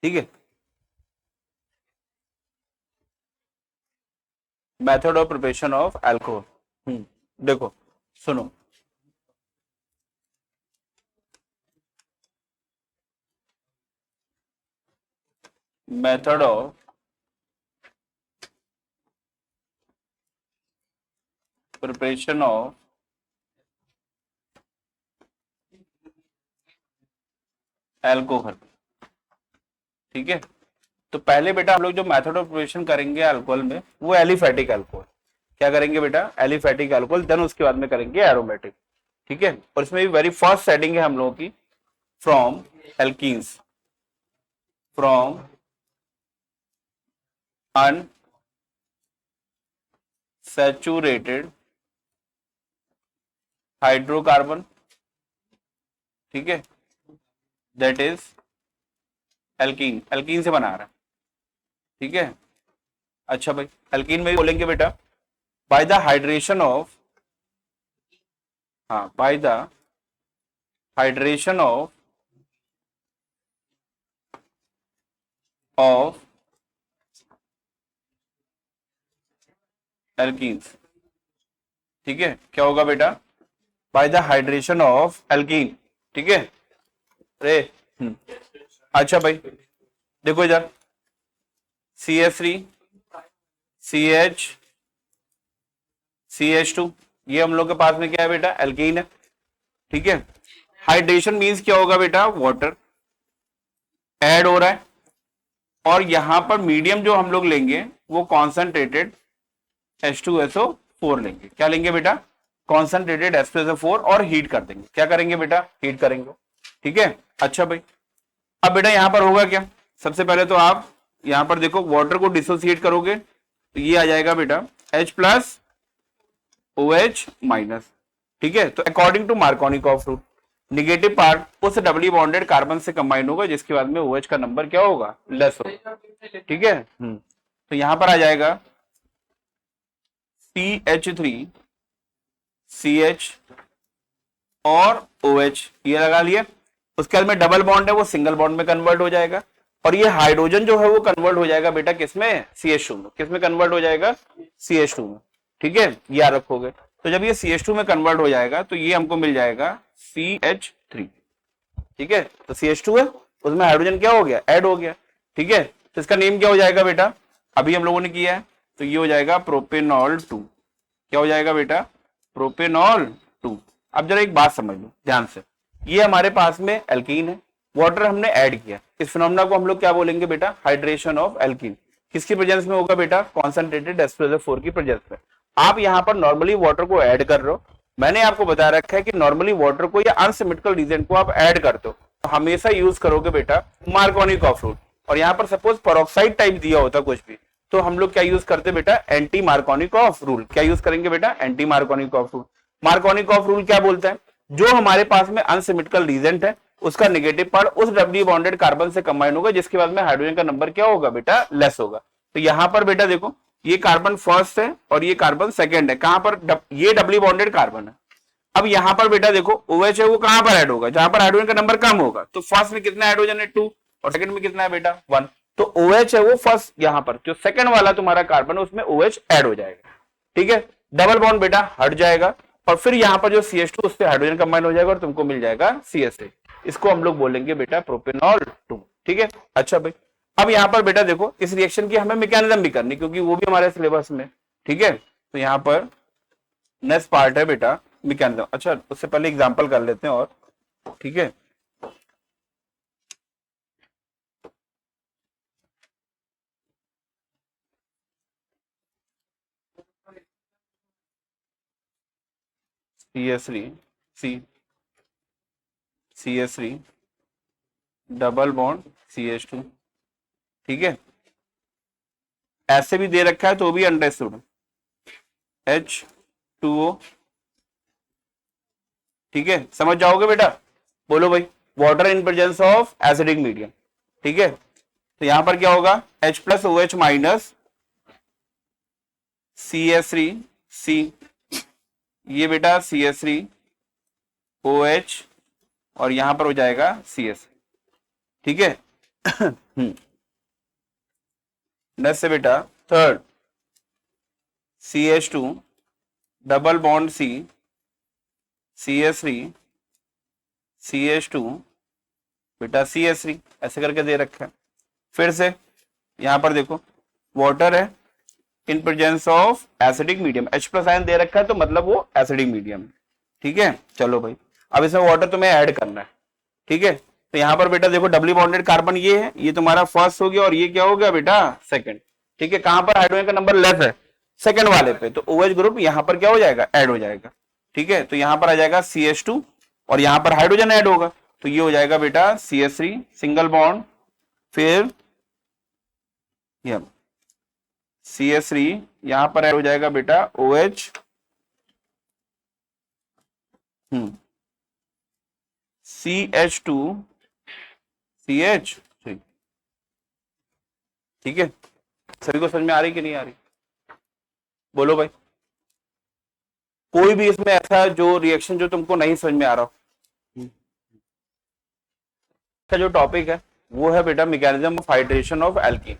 ठीक है, method of preparation of alcohol. देखो सुनो, method of preparation of alcohol. ठीक है, तो पहले बेटा हम लोग जो मेथड ऑफ प्रिपरेशन करेंगे अल्कोहल में वो एलिफेटिक अल्कोहल। क्या करेंगे बेटा? Aliphatic alcohol. देन उसके बाद में करेंगे एरोमेटिक। ठीक है, और इसमें भी वेरी फर्स्ट सेटिंग है हम लोगों की from alkenes, from unsaturated hydrocarbon. ठीक है, दैट इज एल्कीन, एल्कीन से बना रहा है। ठीक है, अच्छा भाई, एल्कीन में भी बोलेंगे बेटा बाय द हाइड्रेशन ऑफ, हाँ, by the hydration of alkenes. ठीक है, क्या होगा बेटा? By the hydration of alkene. ठीक है रे, अच्छा भाई देखो इधर CH3 CH CH2, ये हम लोग के पास में क्या है बेटा? एल्कीन है। ठीक है, हाइड्रेशन मींस क्या होगा बेटा? वाटर ऐड हो रहा है, और यहां पर मीडियम जो हम लोग लेंगे वो कॉन्सेंट्रेटेड H2SO4 लेंगे। क्या लेंगे बेटा? कॉन्सेंट्रेटेड H2SO4, और हीट कर देंगे। क्या करेंगे बेटा? हीट करेंगे। ठीक है, अच्छा भाई, अब बेटा यहां पर होगा क्या? सबसे पहले तो आप यहां पर देखो, वाटर को डिसोसिएट करोगे तो ये आ जाएगा बेटा H प्लस OH माइनस। ठीक है, तो according to Markovnikov rule negative part उस डबली बॉन्डेड कार्बन से कंबाइन होगा जिसके बाद में OH का नंबर क्या होगा? लेस होगा। ठीक है, तो यहां पर आ जाएगा CH3 CH और OH, ये लगा लिए। उसके बाद में डबल बॉन्ड है वो सिंगल बॉन्ड में कन्वर्ट हो जाएगा, और ये हाइड्रोजन जो है वो कन्वर्ट हो जाएगा बेटा किसमें? CH2 में। किसमें कन्वर्ट हो जाएगा? CH2 में। ठीक है, याद रखोगे। तो जब ये CH2 में कन्वर्ट हो जाएगा तो ये हमको मिल जाएगा CH3। ठीक है, तो CH2 है, उसमें हाइड्रोजन क्या हो गया? ऐड हो गया। ठीक है, तो इसका नेम क्या हो जाएगा बेटा? अभी हम लोगों ने किया है, तो ये हो जाएगा प्रोपेनॉल 2। क्या हो जाएगा बेटा? प्रोपेनॉल 2। अब जरा एक बात समझ लो ध्यान से, ये हमारे पास में एल्कीन है, वाटर हमने ऐड किया। इस फिनोमेना को हम लोग क्या बोलेंगे बेटा? Hydration of alkene. किसकी प्रेजेंस में होगा बेटा? कॉन्सेंट्रेटेड H2SO4 की प्रेजेंस में। आप यहां पर नॉर्मली वाटर को ऐड कर रहे हो, मैंने आपको बता रखा है कि नॉर्मली वाटर को या अनसिमेट्रिकल रीजेंट को आप ऐड करते हो तो हमेशा यूज करोगे बेटा मार्कोनिकॉफ रूल। और यहां पर सपोज पेरोक्साइड टाइप दिया होता कुछ भी, तो हम लोग क्या यूज करते बेटा? Anti Markovnikov rule. क्या यूज करेंगे बेटा? Anti Markovnikov rule. Markovnikov rule क्या बोलता है? जो हमारे पास में अनसिमेट्रिकल रीजेंट है उसका नेगेटिव पार्ट उस डबली बॉन्डेड कार्बन से कंबाइन होगा जिसके बाद में हाइड्रोजन का नंबर क्या होगा बेटा? लेस होगा। तो यहां पर बेटा देखो, ये कार्बन फर्स्ट है और ये कार्बन सेकंड है। कहां पर? ये डबली बॉन्डेड कार्बन है। अब यहां पर बेटा देखो OH है वो कहां पर ऐड होगा? जहां पर हाइड्रोजन का नंबर कम होगा। तो फर्स्ट में कितना हाइड्रोजन है? 2, और सेकंड में कितना है बेटा? 1। तो OH है वो फर्स्ट, यहां पर जो सेकंड वाला तुम्हारा कार्बन है उसमें OH ऐड हो जाएगा। ठीक है, डबल बॉन्ड बेटा हट जाएगा, और फिर यहां पर जो CH2 उससे हाइड्रोजन कंबाइन हो जाएगा और तुमको मिल जाएगा CH3। इसको हम लोग बोलेंगे बेटा प्रोपेनॉल 2। ठीक है, अच्छा भाई, अब यहां पर बेटा देखो इस रिएक्शन की हमें मैकेनिज्म भी करनी क्योंकि वो भी हमारे सिलेबस में। ठीक है, तो यहां पर नेक्स्ट पार्ट है बेटा मैकेनिज्म। अच्छा, उससे पहले एग्जांपल कर लेते हैं और, ठीक है, CH3 CH3 double bond CH2। ठीक है, ऐसे भी दे रखा है तो भी अंडरस्टूड H2O। ठीक है, समझ जाओगे बेटा? बोलो भाई, water in presence of acidic medium. ठीक है, तो यहां पर क्या होगा? H plus OH minus CH3C, ये बेटा CH3OH, और यहां पर हो जाएगा CS। ठीक है, नेक्स्ट से बेटा third CH2 double bond CH3 CH2 बेटा CH3 ऐसे करके दे रखा है। फिर से यहां पर देखो वाटर है in presence of acidic medium, H plus ion दे रखा है तो मतलब वो एसिडिक मीडियम है। ठीक है, चलो भाई अब इसमें वाटर तुम्हें ऐड करना है। ठीक है, तो यहां पर बेटा देखो डबली बॉन्डेड कार्बन ये है, ये तुम्हारा फर्स्ट हो गया और ये क्या हो गया बेटा सेकंड। ठीक है, कहां पर हाइड्रोजन का नंबर लेस है, सेकंड वाले पे, तो OH ग्रुप यहां पर क्या हो जाएगा, ऐड हो जाएगा। ठीक है, तो यहां पर आ जाएगा CH2 और यहां पर हाइड्रोजन ऐड होगा तो ये हो जाएगा बेटा CH3 सिंगल बॉन्ड, फिर CH3 यहां पर ऐड हो जाएगा बेटा OH, CH2 CH3। ठीक है, सभी को समझ में आ रही कि नहीं आ रही, बोलो भाई। कोई भी इसमें ऐसा जो रिएक्शन जो तुमको नहीं समझ में आ रहा हो। का जो टॉपिक है वो है बेटा mechanism of hydration of alkene.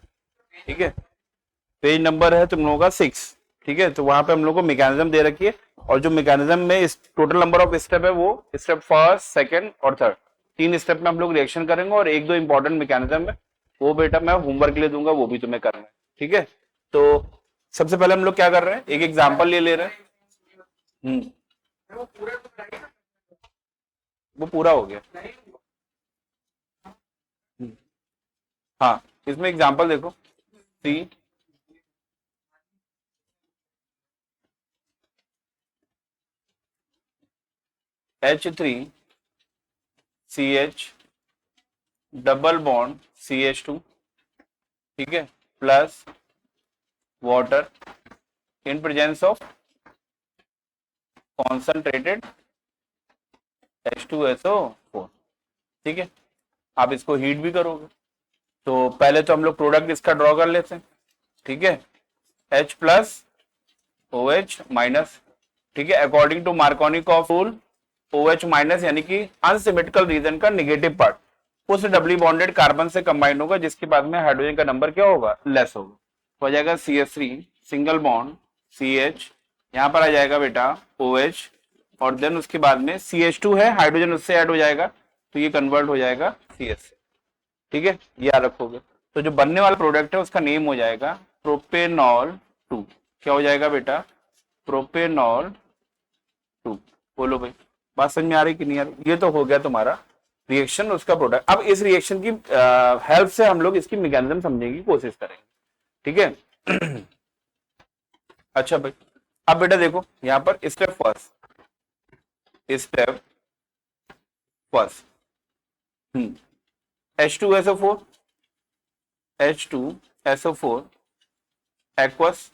ठीक है, पेज नंबर है तुम लोगों का 6। ठीक है, तो वहां पे हम लोग को मैकेनिज्म दे रखी है और जो मैकेनिज्म में इस टोटल नंबर ऑफ स्टेप है वो स्टेप फर्स्ट सेकंड और थर्ड, 3 स्टेप में हम लोग रिएक्शन करेंगे और 1-2 इंपॉर्टेंट मैकेनिज्म है वो बेटा मैं होमवर्क के लिए दूंगा, वो भी तुम्हें करना है। ठीक है, तो सबसे पहले हम लोग क्या कर रहे हैं, एक एग्जाम्पल ले रहे हैं। वो पूरा हो गया। हाँ, इसमें एग्जाम्पल देखो CH3CH डबल बॉन्ड CH2। ठीक है, plus water in presence of concentrated H2SO4। ठीक है, आप इसको हीट भी करोगे तो पहले तो हम लोग प्रोडक्ट इसका ड्रॉ कर लेते हैं। ठीक है, H प्लस OH माइनस। ठीक है, according to Markovnikov rule OH minus यानी कि अनसिमेट्रिकल रीजन का नेगेटिव पार्ट उस डबली बॉन्डेड कार्बन से कंबाइन होगा जिसके बाद में हाइड्रोजन का नंबर क्या होगा, लेस होगा, तो हो जाएगा CH3 सिंगल बॉन्ड CH, यहां पर आ जाएगा बेटा OH और देन उसके बाद में CH2 है, हाइड्रोजन उससे ऐड हो जाएगा तो ये कन्वर्ट हो जाएगा CS। ठीक है, ये याद रखोगे। तो जो बनने वाला प्रोडक्ट है उसका नेम हो जाएगा प्रोपेनॉल 2। क्या हो जाएगा बेटा, प्रोपेनॉल 2। बोलो भाई, बात समझ में आ रही कि नहीं आ रही। ये तो हो गया तुम्हारा रिएक्शन उसका प्रोडक्ट। अब इस रिएक्शन की हेल्प से हम लोग इसकी मैकेनिज्म समझने की कोशिश करेंगे। ठीक है अच्छा भाई, अब बेटा देखो यहां पर step first H2SO4 H2SO4 aqueous.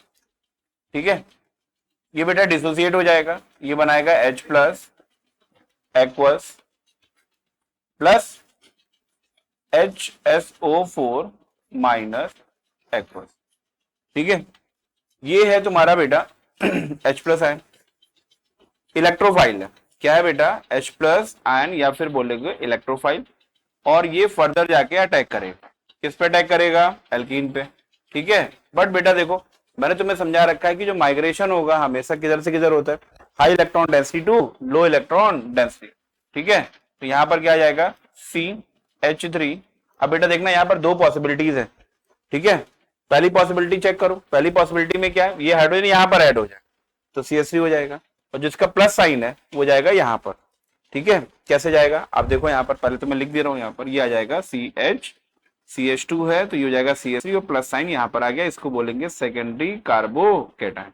ठीक है, ये बेटा डिसोसिएट हो जाएगा, ये बनाएगा H plus aqueous plus HSO4 minus aqueous. ठीक है, ये है तुम्हारा बेटा H प्लस आयन, इलेक्ट्रोफाइल है। क्या है बेटा, H प्लस आयन या फिर बोलेंगे इलेक्ट्रोफाइल, और ये फर्दर जाके अटैक करेगा, किस पे अटैक करेगा, एल्कीन पे। ठीक है, बट बेटा देखो मैंने तुम्हें समझा रखा है कि जो माइग्रेशन होगा हमेशा किधर से किधर होता है, high electron density to low electron density. ठीक है, तो यहां पर क्या आ जाएगा CH3। अब बेटा देखना यहां पर 2 पॉसिबिलिटीज है। ठीक है, पहली पॉसिबिलिटी चेक करो, पहली पॉसिबिलिटी में क्या है, ये हाइड्रोजन यहां पर ऐड हो जाए तो CH3 हो जाएगा और जिसका प्लस साइन है वो जाएगा यहां पर। ठीक है, कैसे जाएगा आप देखो यहां पर, पहले तो मैं लिख दे रहा हूं, यहां पर ये आ जाएगा CH2 है तो ये हो जाएगा CH3 और प्लस साइन यहां पर आ गया, इसको बोलेंगे सेकेंडरी कार्बोकेटायन।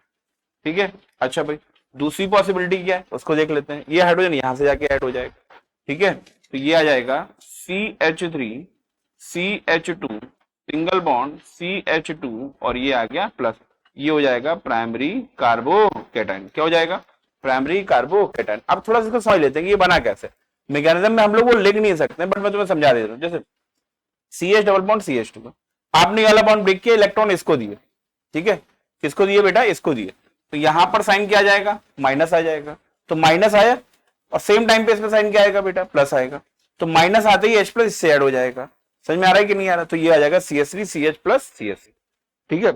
ठीक है, अच्छा भाई दूसरी पॉसिबिलिटी क्या है उसको देख लेते हैं, ये हाइड्रोजन यहां से जाके ऐड हो जाएगा। ठीक है, तो ये आ जाएगा CH3 CH2 single bond CH2 और ये आ गया प्लस, ये हो जाएगा प्राइमरी कार्बोकेटायन। क्या हो जाएगा, प्राइमरी कार्बोकेटायन। अब थोड़ा सा इसको समझ लेते हैं कि ये बना कैसे। मैकेनिज्म में हम लोग वो लिख नहीं सकते बट मैं तुम्हें समझा दे रहा हूं। जैसे CH डबल बॉन्ड CH2 का आपने वाला बॉन्ड ब्रेक किया, इलेक्ट्रॉन इसको दिए। ठीक है, किसको दिए बेटा, इसको दिए, तो यहां पर साइन क्या आ जाएगा, माइनस आ जाएगा, तो माइनस आया और सेम टाइम पे इसमें साइन क्या आएगा बेटा, प्लस आएगा, तो माइनस आते ही H प्लस इससे ऐड हो जाएगा समझ में आ रहा है कि नहीं आ रहा? तो ये आ जाएगा CH3 CH प्लस CH3, ठीक है।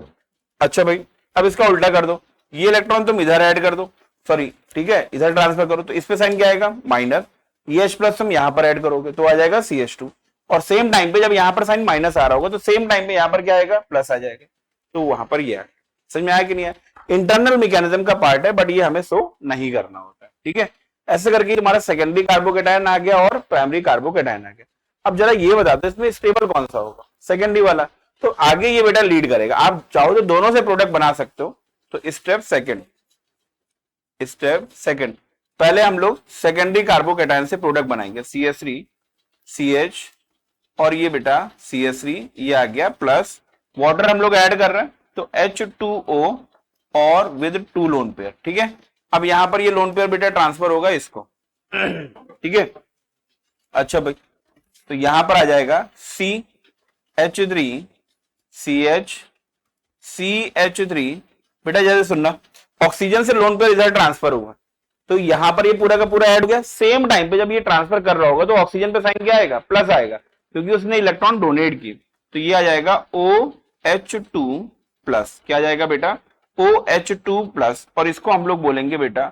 अच्छा भाई, अब इसका उल्टा कर दो, ये इलेक्ट्रॉन तुम इधर ऐड कर दो, सॉरी ठीक है, इधर ट्रांसफर करो, तो इस पे साइन क्या आएगा? माइनस। ये H प्लस तुम यहां पर ऐड करोगे तो आ जाएगा CH2, और सेम टाइम पे जब यहां पर साइन माइनस आ रहा होगा तो सेम टाइम पे यहां पर क्या आएगा? प्लस आ जाएगा, तो वहां पर ये आएगा। समझ में आया कि नहीं आया? इंटरनल मैकेनिज्म का पार्ट है, बट ये हमें शो नहीं करना होता है, ठीक है। ऐसे करके हमारा सेकेंडरी कार्बोकेटायन आ गया और प्राइमरी कार्बोकेटायन आ गया। अब जरा ये बता दो इसमें स्टेबल कौन सा होगा? सेकेंडरी वाला। तो आगे ये बेटा लीड करेगा, आप चाहो तो दोनों से प्रोडक्ट बना सकते हो। तो स्टेप सेकंड, पहले हम लोग सेकेंडरी कार्बोकेटायन से प्रोडक्ट बनाएंगे, CH3 CH और ये बेटा CH3, ये आ गया प्लस, वाटर हम लोग ऐड कर रहे हैं तो H2O और विद 2 लोन पेयर, ठीक है। अब यहां पर ये लोन पेयर बेटा ट्रांसफर होगा इसको, ठीक है। अच्छा भाई, तो यहां पर आ जाएगा CH3 CH CH3, बेटा जैसे सुनना, ऑक्सीजन से लोन पेयर इधर ट्रांसफर हुआ तो यहां पर ये पूरा का पूरा ऐड हो गया। सेम टाइम पे जब ये ट्रांसफर कर रहा होगा तो ऑक्सीजन पे साइन क्या आएगा? प्लस आएगा, क्योंकि उसने इलेक्ट्रॉन डोनेट किए। तो ये आ जाएगा OH2 प्लस, क्या आ जाएगा बेटा? OH2 प्लस, और इसको हम लोग बोलेंगे बेटा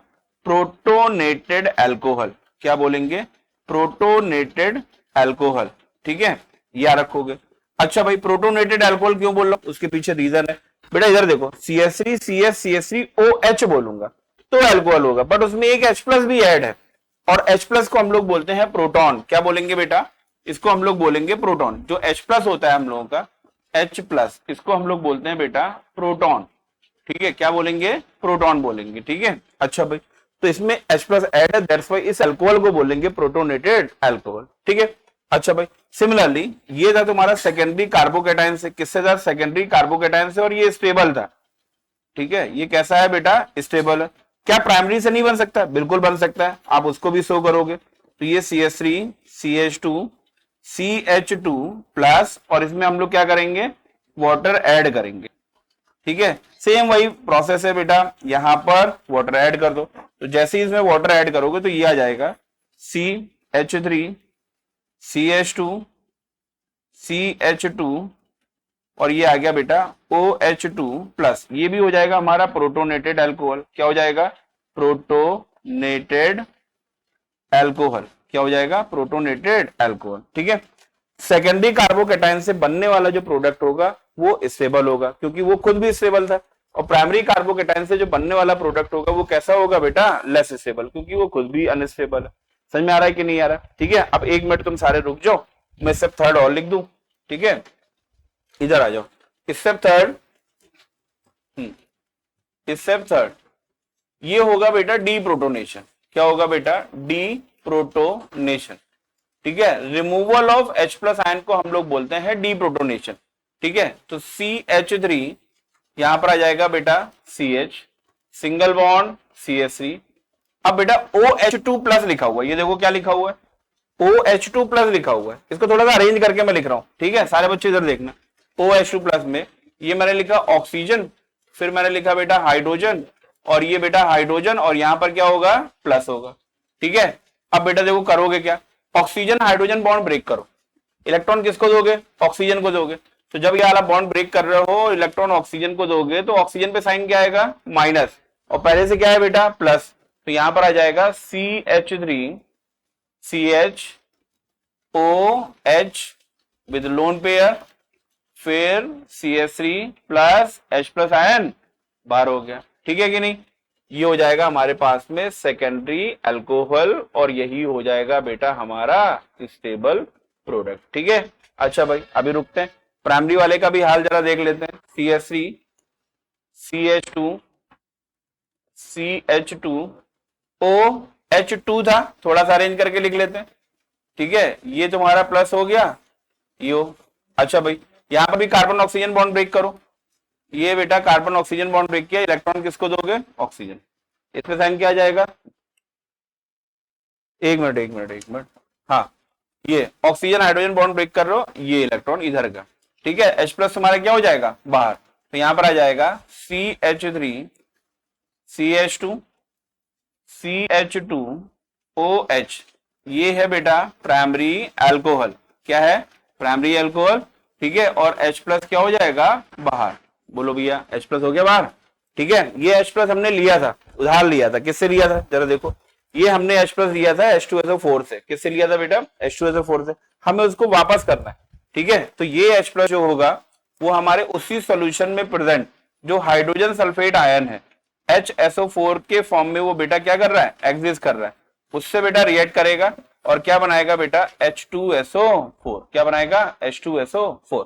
प्रोटोनेटेड एल्कोहल। क्या बोलेंगे? प्रोटोनेटेड एल्कोहल, ठीक है, याद रखोगे। अच्छा भाई, प्रोटोनेटेड एल्कोहल क्यों बोल रहा हूं? उसके पीछे रीजन है बेटा, इधर देखो, CH3 CH CH3 OH बोलूंगा तो एल्कोहल होगा, बट उसमें एक H प्लस भी ऐड है, और H प्लस को हम लोग बोलते हैं प्रोटॉन। क्या बोलेंगे बेटा? इसको हम लोग बोलेंगे प्रोटॉन। जो H प्लस होता है हम लोगों का, H प्लस, इसको हम लोग बोलते हैं बेटा प्रोटॉन, ठीक है। क्या बोलेंगे? प्रोटॉन बोलेंगे, ठीक है। अच्छा भाई, तो इसमें H प्लस ऐड है, दैट्स व्हाई इस अल्कोहल को बोलेंगे प्रोटोनेटेड अल्कोहल, ठीक है। अच्छा भाई, सिमिलरली ये था तुम्हारा सेकेंडरी कार्बोकेटायन से, किससे था? सेकेंडरी कार्बोकेटायन से, और ये स्टेबल था, ठीक है। ये कैसा है बेटा? स्टेबल है। क्या प्राइमरी से नहीं बन सकता? बिल्कुल बन सकता है, आप उसको भी शो करोगे। तो ये CH3 CH2 CH2 प्लस, और इसमें हम लोग क्या करेंगे? वाटर ऐड करेंगे, ठीक है। सेम वही प्रोसेस है बेटा, यहां पर वाटर ऐड कर दो, तो जैसे ही इसमें वाटर ऐड करोगे तो ये आ जाएगा CH3 CH2 CH2, और ये आ गया बेटा OH2 प्लस, ये भी हो जाएगा हमारा प्रोटोनेटेड अल्कोहल। क्या हो जाएगा? Protonated alcohol. क्या हो जाएगा? प्रोटोनेटेड अल्कोहल, ठीक है। सेकेंडरी कार्बोकेटायन से बनने वाला जो प्रोडक्ट होगा वो स्टेबल होगा, क्योंकि वो खुद भी स्टेबल था, और प्राइमरी कार्बोकेटायन से जो बनने वाला प्रोडक्ट होगा वो कैसा होगा बेटा? लेस स्टेबल, क्योंकि वो खुद भी अनस्टेबल है। समझ में आ रहा है कि नहीं आ रहा? ठीक है। अब 1 मिनट तुम सारे रुक जाओ, मैं स्टेप थर्ड और लिख दूं, ठीक है। इधर आ जाओ, स्टेप थर्ड, स्टेप थर्ड ये होगा बेटा डी प्रोटोनेशन। क्या होगा बेटा? डी प्रोटोनेशन, ठीक है। Removal of H plus ion को हम लोग बोलते हैं डी प्रोटोनेशन, ठीक है। तो CH3 यहां पर आ जाएगा बेटा CH, सिंगल बॉन्ड CH3। अब बेटा OH2 प्लस लिखा हुआ है, ये देखो क्या लिखा हुआ है? OH2 प्लस लिखा हुआ है। इसको थोड़ा सा अरेंज करके मैं लिख रहा हूं, ठीक है। सारे बच्चे इधर देखना, OH2 प्लस में ये मैंने लिखा ऑक्सीजन, फिर मैंने लिखा बेटा हाइड्रोजन, और ये बेटा हाइड्रोजन, और यहां पर क्या होगा? प्लस होगा, ठीक है। अब बेटा देखो करोगे क्या? ऑक्सीजन हाइड्रोजन बॉन्ड ब्रेक करो, इलेक्ट्रॉन किसको दोगे? ऑक्सीजन को दोगे। तो जब ये वाला बॉन्ड ब्रेक कर रहे हो, इलेक्ट्रॉन ऑक्सीजन को दोगे, तो ऑक्सीजन पे साइन क्या आएगा? माइनस, और पहले से क्या है बेटा? प्लस। तो यहां पर आ जाएगा CH3 CH OH with lone pair, फिर CH3 plus H plus ion बाहर हो गया, ठीक है कि नहीं? ये हो जाएगा हमारे पास में सेकेंडरी अल्कोहल, और यही हो जाएगा बेटा हमारा स्टेबल प्रोडक्ट, ठीक है। अच्छा भाई, अभी रुकते हैं, प्राइमरी वाले का भी हाल जरा देख लेते हैं। CH3 CH2 CH2 OH2 था, थोड़ा सा अरेंज करके लिख लेते हैं, ठीक है। ये तुम्हारा प्लस हो गया, यो। अच्छा भाई, यहां पर भी कार्बन ऑक्सीजन बॉन्ड ब्रेक करो, ये बेटा कार्बन ऑक्सीजन बॉन्ड ब्रेक किया, इलेक्ट्रॉन किसको दोगे? ऑक्सीजन। इसमें साइन क्या आ जाएगा? 1 मिनट, हाँ, ये ऑक्सीजन हाइड्रोजन बॉन्ड ब्रेक कर रहे हो, ये इलेक्ट्रॉन इधर का, ठीक है। H प्लस तुम्हारा क्या हो जाएगा? बाहर। तो यहां पर आ जाएगा CH3 CH2 CH2 OH, ये है बेटा प्राइमरी अल्कोहल। क्या है? प्राइमरी अल्कोहल, ठीक है, और H प्लस क्या हो जाएगा बाहर, बोलो भैया H प्लस हो गया बाहर, ठीक है। ये H प्लस हमने लिया था, उधार लिया था, किससे लिया था जरा देखो, ये हमने H प्लस लिया था H2SO4 से, किससे लिया था बेटा H2SO4 से, हमें उसको वापस करना है, ठीक है। तो ये H प्लस जो होगा वो हमारे उसी सॉल्यूशन में प्रेजेंट जो हाइड्रोजन सल्फेट आयन है HSO4 के फॉर्म में वो बेटा क्या कर रहा है, एग्जिस्ट कर रहा है, उससे बेटा रिएक्ट करेगा और क्या बनाएगा बेटा H2SO4, क्या बनाएगा H2SO4,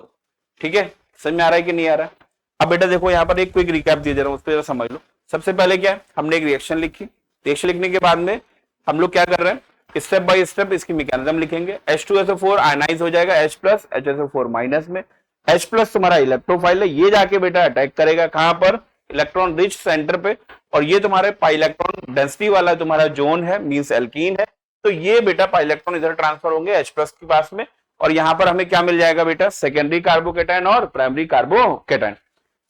ठीक है। समझ में आ रहा है कि नहीं आ रहा है? अब बेटा देखो यहाँ पर एक क्विक रिकैप दिया जा रहा है, उस पर समझ लो। सबसे पहले क्या है, हमने एक रिएक्शन लिखी, रिएक्शन लिखने के बाद में हम लोग क्या कर रहे हैं, स्टेप बाय स्टेप इसकी मैकेनिज्म लिखेंगे। H2SO4 आयनाइज हो जाएगा H प्लस HSO4 माइनस में, H प्लस तुम्हारा इलेक्ट्रोफाइल है, ये जाके बेटा अटैक करेगा कहां पर, इलेक्ट्रॉन रिच सेंटर पे, और ये तुम्हारे पाई इलेक्ट्रॉन डेंसिटी वाला तुम्हारा जोन है, मींस एल्कीन है, तो ये बेटा पाई इलेक्ट्रॉन इधर ट्रांसफर होंगे H प्लस के पास में, और यहां पर हमें क्या मिल जाएगा बेटा सेकेंडरी कार्बोकेटायन और प्राइमरी कार्बोकेटायन।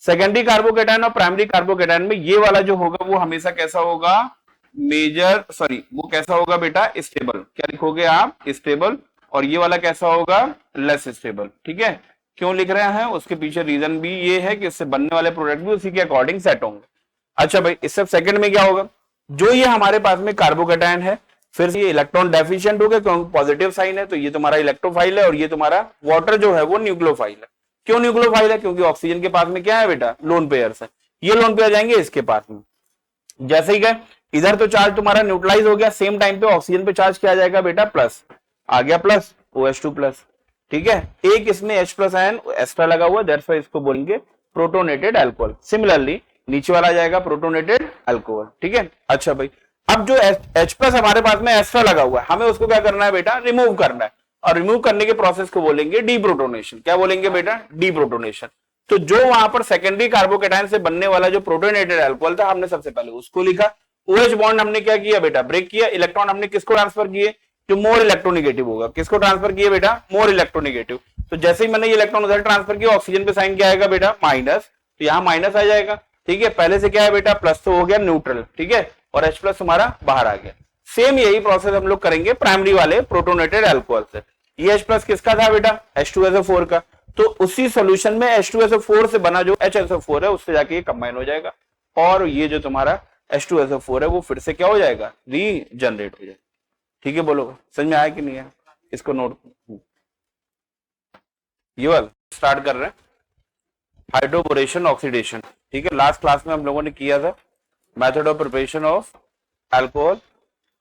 सेकेंडरी कार्बोकेटायन और प्राइमरी कार्बोकेटायन में ये वाला जो होगा वो हमेशा कैसा होगा, मेजर सॉरी वो कैसा होगा बेटा स्टेबल, क्या लिखोगे आप स्टेबल, और ये वाला कैसा होगा लेस स्टेबल, ठीक है। क्यों लिख रहे हैं, उसके पीछे रीजन भी ये है कि इससे बनने वाले प्रोडक्ट भी उसी के अकॉर्डिंग सेट होंगे। अच्छा भाई, इस सब सेकंड में क्या होगा, जो ये हमारे पास में कार्बोकेटायन है फिर से ये इलेक्ट्रॉन डेफिशिएंट हो गया क्योंकि पॉजिटिव साइन है, तो ये तुम्हारा इलेक्ट्रोफाइल है और ये तुम्हारा वाटर जो है वो न्यूक्लियोफाइल है। क्यों न्यूक्लियोफाइल है, क्योंकि ऑक्सीजन के पास में क्या है बेटा लोन पेयर्स है, ये लोन पेयर जाएंगे इसके पास में, जैसे ही गए इधर तो चार्ज तुम्हारा न्यूट्रलाइज हो गया, सेम टाइम पे ऑक्सीजन पे चार्ज किया जाएगा बेटा प्लस, आ गया प्लस OH2 प्लस, ठीक है। एक इसमें H प्लस आयन एक्स्ट्रा लगा हुआ, दैट्स व्हाई इसको बोलेंगे प्रोटोनेटेड अल्कोहल। सिमिलरली नीचे वाला जाएगा प्रोटोनेटेड अल्कोहल, ठीक है। अच्छा भाई, अब जो H प्लस हमारे पास में एक्स्ट्रा लगा हुआ है, हमें उसको क्या करना है बेटा रिमूव करना है, और रिमूव करने के प्रोसेस को बोलेंगे डीप्रोटोनेशन। क्या बोलेंगे बेटा डीप्रोटोनेशन। तो जो वहां पर सेकेंडरी कार्बोकेटायन से बनने वाला जो प्रोटोनेटेड अल्कोहल था, हमने सबसे पहले उसको लिखा, OH बॉन्ड हमने क्या किया बेटा ब्रेक किया, इलेक्ट्रॉन हमने किसको ट्रांसफर किए, जो मोर इलेक्ट्रोनिगेटिव होगा, किसको ट्रांसफर किए बेटा मोर इलेक्ट्रोनिगेटिव। तो जैसे ही मैंने ये इलेक्ट्रॉन उधर ट्रांसफर किया, ऑक्सीजन पे साइन क्या आएगा बेटा माइनस, तो यहाँ माइनस आ जाएगा, ठीक है। पहले से क्या है बेटा प्लस तो हो गया न्यूट्रल, ठीक है, और H प्लस तुम्हारा बाहर आ गया। सेम यही प्रोसेस हम लोग करेंगे प्राइमरी वाले प्रोटोनेटेड अल्कोहल से। ये H प्लस किसका था बेटा H2SO4 का, तो उसी सॉल्यूशन में H2SO4 से बना जो HSO4 है उससे जाके ये कंबाइन हो जाएगा, और ये जो तुम्हारा H2SO4 है वो फिर से क्या हो जाएगा रीजनरेट हो जाएगा, ठीक है। बोलो समझ में आया कि नहीं है, इसको नोट। ये वाला स्टार्ट कर रहे हैं हाइड्रोबोरेशन ऑक्सीडेशन, ठीक है। लास्ट क्लास में हम लोगों ने किया था method of preparation of alcohol,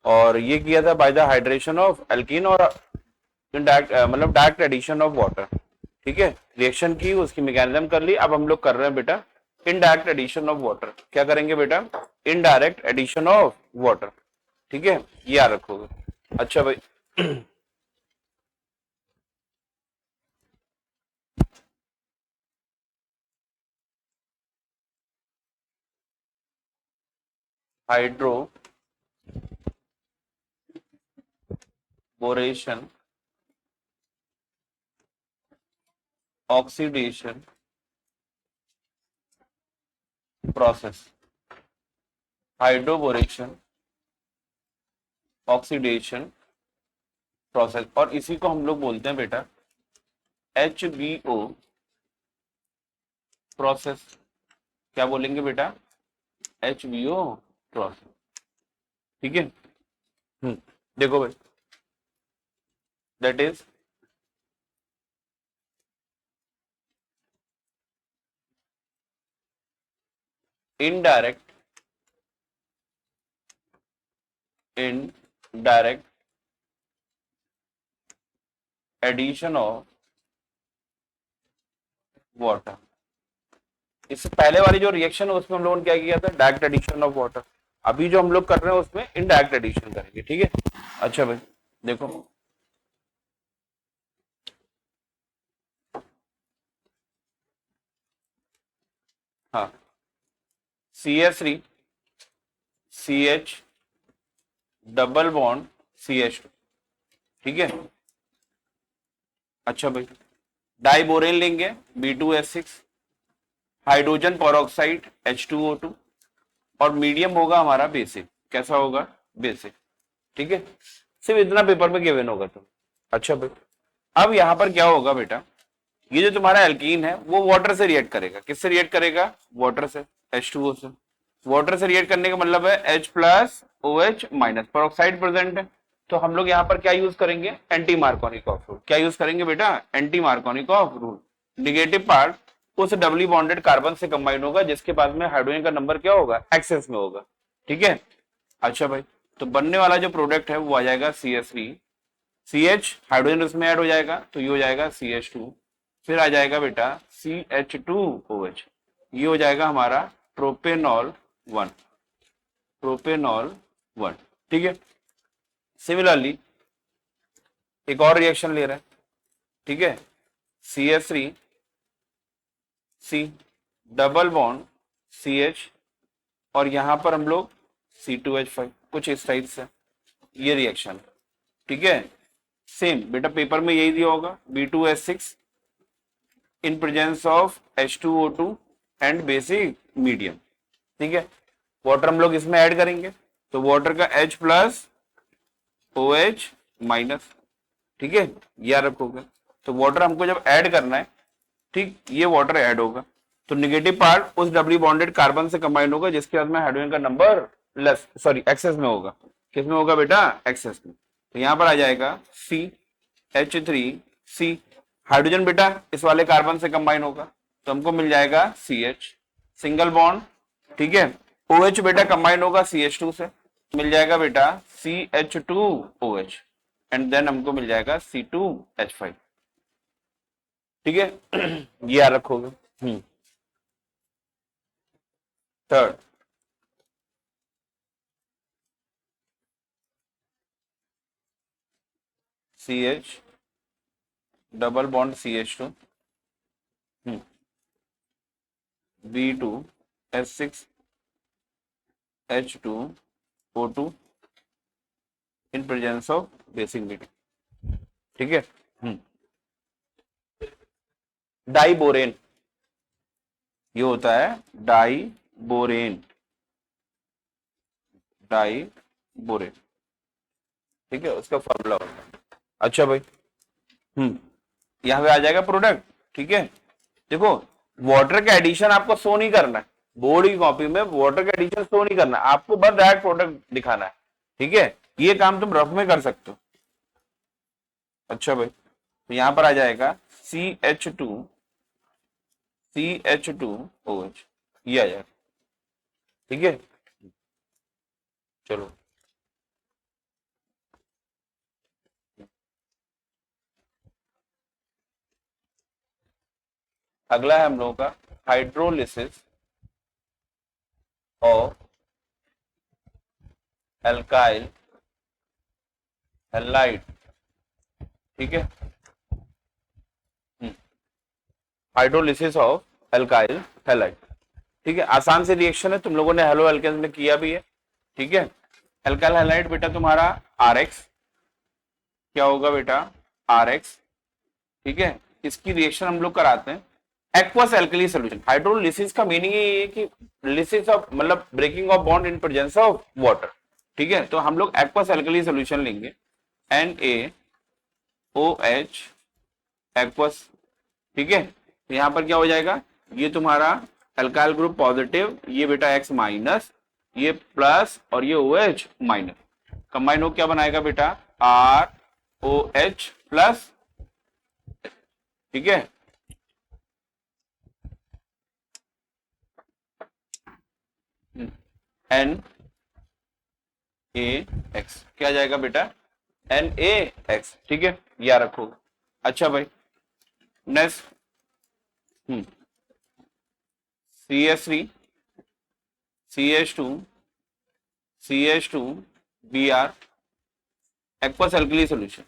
और ये किया था by the hydration of alkene और इनडायरेक्ट मतलब डायरेक्ट एडिशन ऑफ वाटर, ठीक है। रिएक्शन की उसकी मैकेनिज्म कर ली, अब हम लोग कर रहे हैं बेटा इनडायरेक्ट एडिशन ऑफ वाटर। क्या करेंगे बेटा इनडायरेक्ट एडिशन ऑफ वाटर, ठीक है, ये याद रखोगे। अच्छा भाई hydroboration oxidation process, hydroboration oxidation process, और इसी को हम लोग बोलते हैं बेटा HBO प्रोसेस। क्या बोलेंगे बेटा HBO प्रोसेस, ठीक है। देखो भाई that is indirect addition of water. इससे पहले वाली जो रिएक्शन है उसमें हम लोगों ने क्या किया था डायरेक्ट एडिशन ऑफ वाटर, अभी जो हम लोग कर रहे हैं उसमें इनडायरेक्ट एडिशन करेंगे, ठीक है। अच्छा भाई देखो हाँ CH3 CH double bond CH2, ठीक है। अच्छा भाई डाइबोरेन लेंगे B2S6, हाइड्रोजन पेरोक्साइड H2O2, और मीडियम होगा हमारा बेसिक। कैसा होगा बेसिक, ठीक है। सिर्फ इतना पेपर में गिवन होगा तो। अच्छा भाई अब यहां पर क्या होगा बेटा, ये जो तुम्हारा एल्कीन है वो वाटर से रिएक्ट करेगा। किससे रिएक्ट करेगा? वाटर से, H2O से। वाटर से रिएक्ट करने का मतलब है H plus OH minus, peroxide present है। तो हम लोग यहाँ पर क्या यूज करेंगे? Anti Markovnikov rule. क्या यूज करेंगे बेटा? Anti Markovnikov rule. Negative part उस डबली बॉन्डेड कार्बन से कंबाइन होगा जिसके पास में हाइड्रोजन का नंबर क्या होगा? एक्सेस में होगा। ठीक है, अच्छा भाई, तो बनने वाला जो प्रोडक्ट है वो आ जाएगा CH3, CH हाइड्रोजन उसमें ऐड हो जाएगा तो ये हो जाएगा CH2, फिर आ जाएगा बेटा CH2OH, ये हो जाएगा हमारा प्रोपेनॉल 1, प्रोपेनॉल 1। ठीक है, सिमिलरली एक और रिएक्शन ले रहे हैं। ठीक है, CH3 C double bond CH और यहां पर हम लोग C2H5, कुछ इस टाइप से ये रिएक्शन। ठीक है, सेम बेटा पेपर में यही दिया होगा, B2H6 in presence of H2O2 and basic medium. ठीक है, वाटर हम लोग इसमें ऐड करेंगे तो वाटर का H प्लस OH माइनस। ठीक है, याद रखोगे। तो वाटर हमको जब ऐड करना है, ठीक, ये वाटर ऐड होगा तो निगेटिव पार्ट उस डबली बॉन्डेड कार्बन से कंबाइन होगा जिसके बाद में हाइड्रोजन का नंबर लेस, सॉरी एक्सेस में होगा। किस में होगा बेटा? एक्सेस में। तो यहां पर आ जाएगा CH3C, हाइड्रोजन बेटा इस वाले कार्बन से कंबाइन होगा तो हमको मिल जाएगा CH सिंगल बॉन्ड। ठीक है, OH बेटा कंबाइन होगा CH2 से, मिल जाएगा बेटा CH2OH एंड देन हमको मिल जाएगा C2H5। ठीक है, ये याद रखोगे। Third, CH double bond CH2 B2H6 H2O2 in presence of basic medium. ठीक है, डाइबोरेन, ये होता है डाइबोरेन, डाइबोरेन। ठीक है, उसका फॉर्मूला होता है। अच्छा भाई, यहां पे आ जाएगा प्रोडक्ट। ठीक है, देखो वाटर का एडिशन आपको शो नहीं करना है, बोर्ड की कॉपी में वाटर का एडिशन शो नहीं करना है, आपको बस डायरेक्ट प्रोडक्ट दिखाना है। ठीक है, ये काम तुम रफ में कर सकते हो। अच्छा भाई, तो यहां पर आ जाएगा CH2OH, ये आ जाएगा। ठीक है, चलो अगला है हम लोगों का हाइड्रोलिसिस ऑफ एल्काइल हैलाइड। ठीक है, हाइड्रोलिसिस ऑफ एल्काइल हैलाइड। ठीक है, आसान से रिएक्शन है, तुम लोगों ने हेलो एल्केन में किया भी है। ठीक है, एल्काइल हैलाइड बेटा तुम्हारा RX, क्या होगा बेटा? RX। ठीक है, इसकी रिएक्शन हम लोग कराते हैं एक्वस एल्कली सॉल्यूशन। हाइड्रोलिसिस का मीनिंग ये है कि लिसिस ऑफ मतलब breaking of bond in presence of water. ठीक है, तो हम लोग एक्वस एल्कली सॉल्यूशन लेंगे NaOH एक्वस। ठीक है, तो यहां पर क्या हो जाएगा? ये तुम्हारा अल्काइल ग्रुप पॉजिटिव, ये बेटा X माइनस, ये प्लस और ये OH माइनस, कंबाइन हो क्या बनाएगा बेटा? ROH plus. ठीक है, NaX क्या जाएगा बेटा? NaX। ठीक है, याद रखो। अच्छा भाई, next CH3 CH2 CH2 Br aqueous alkali solution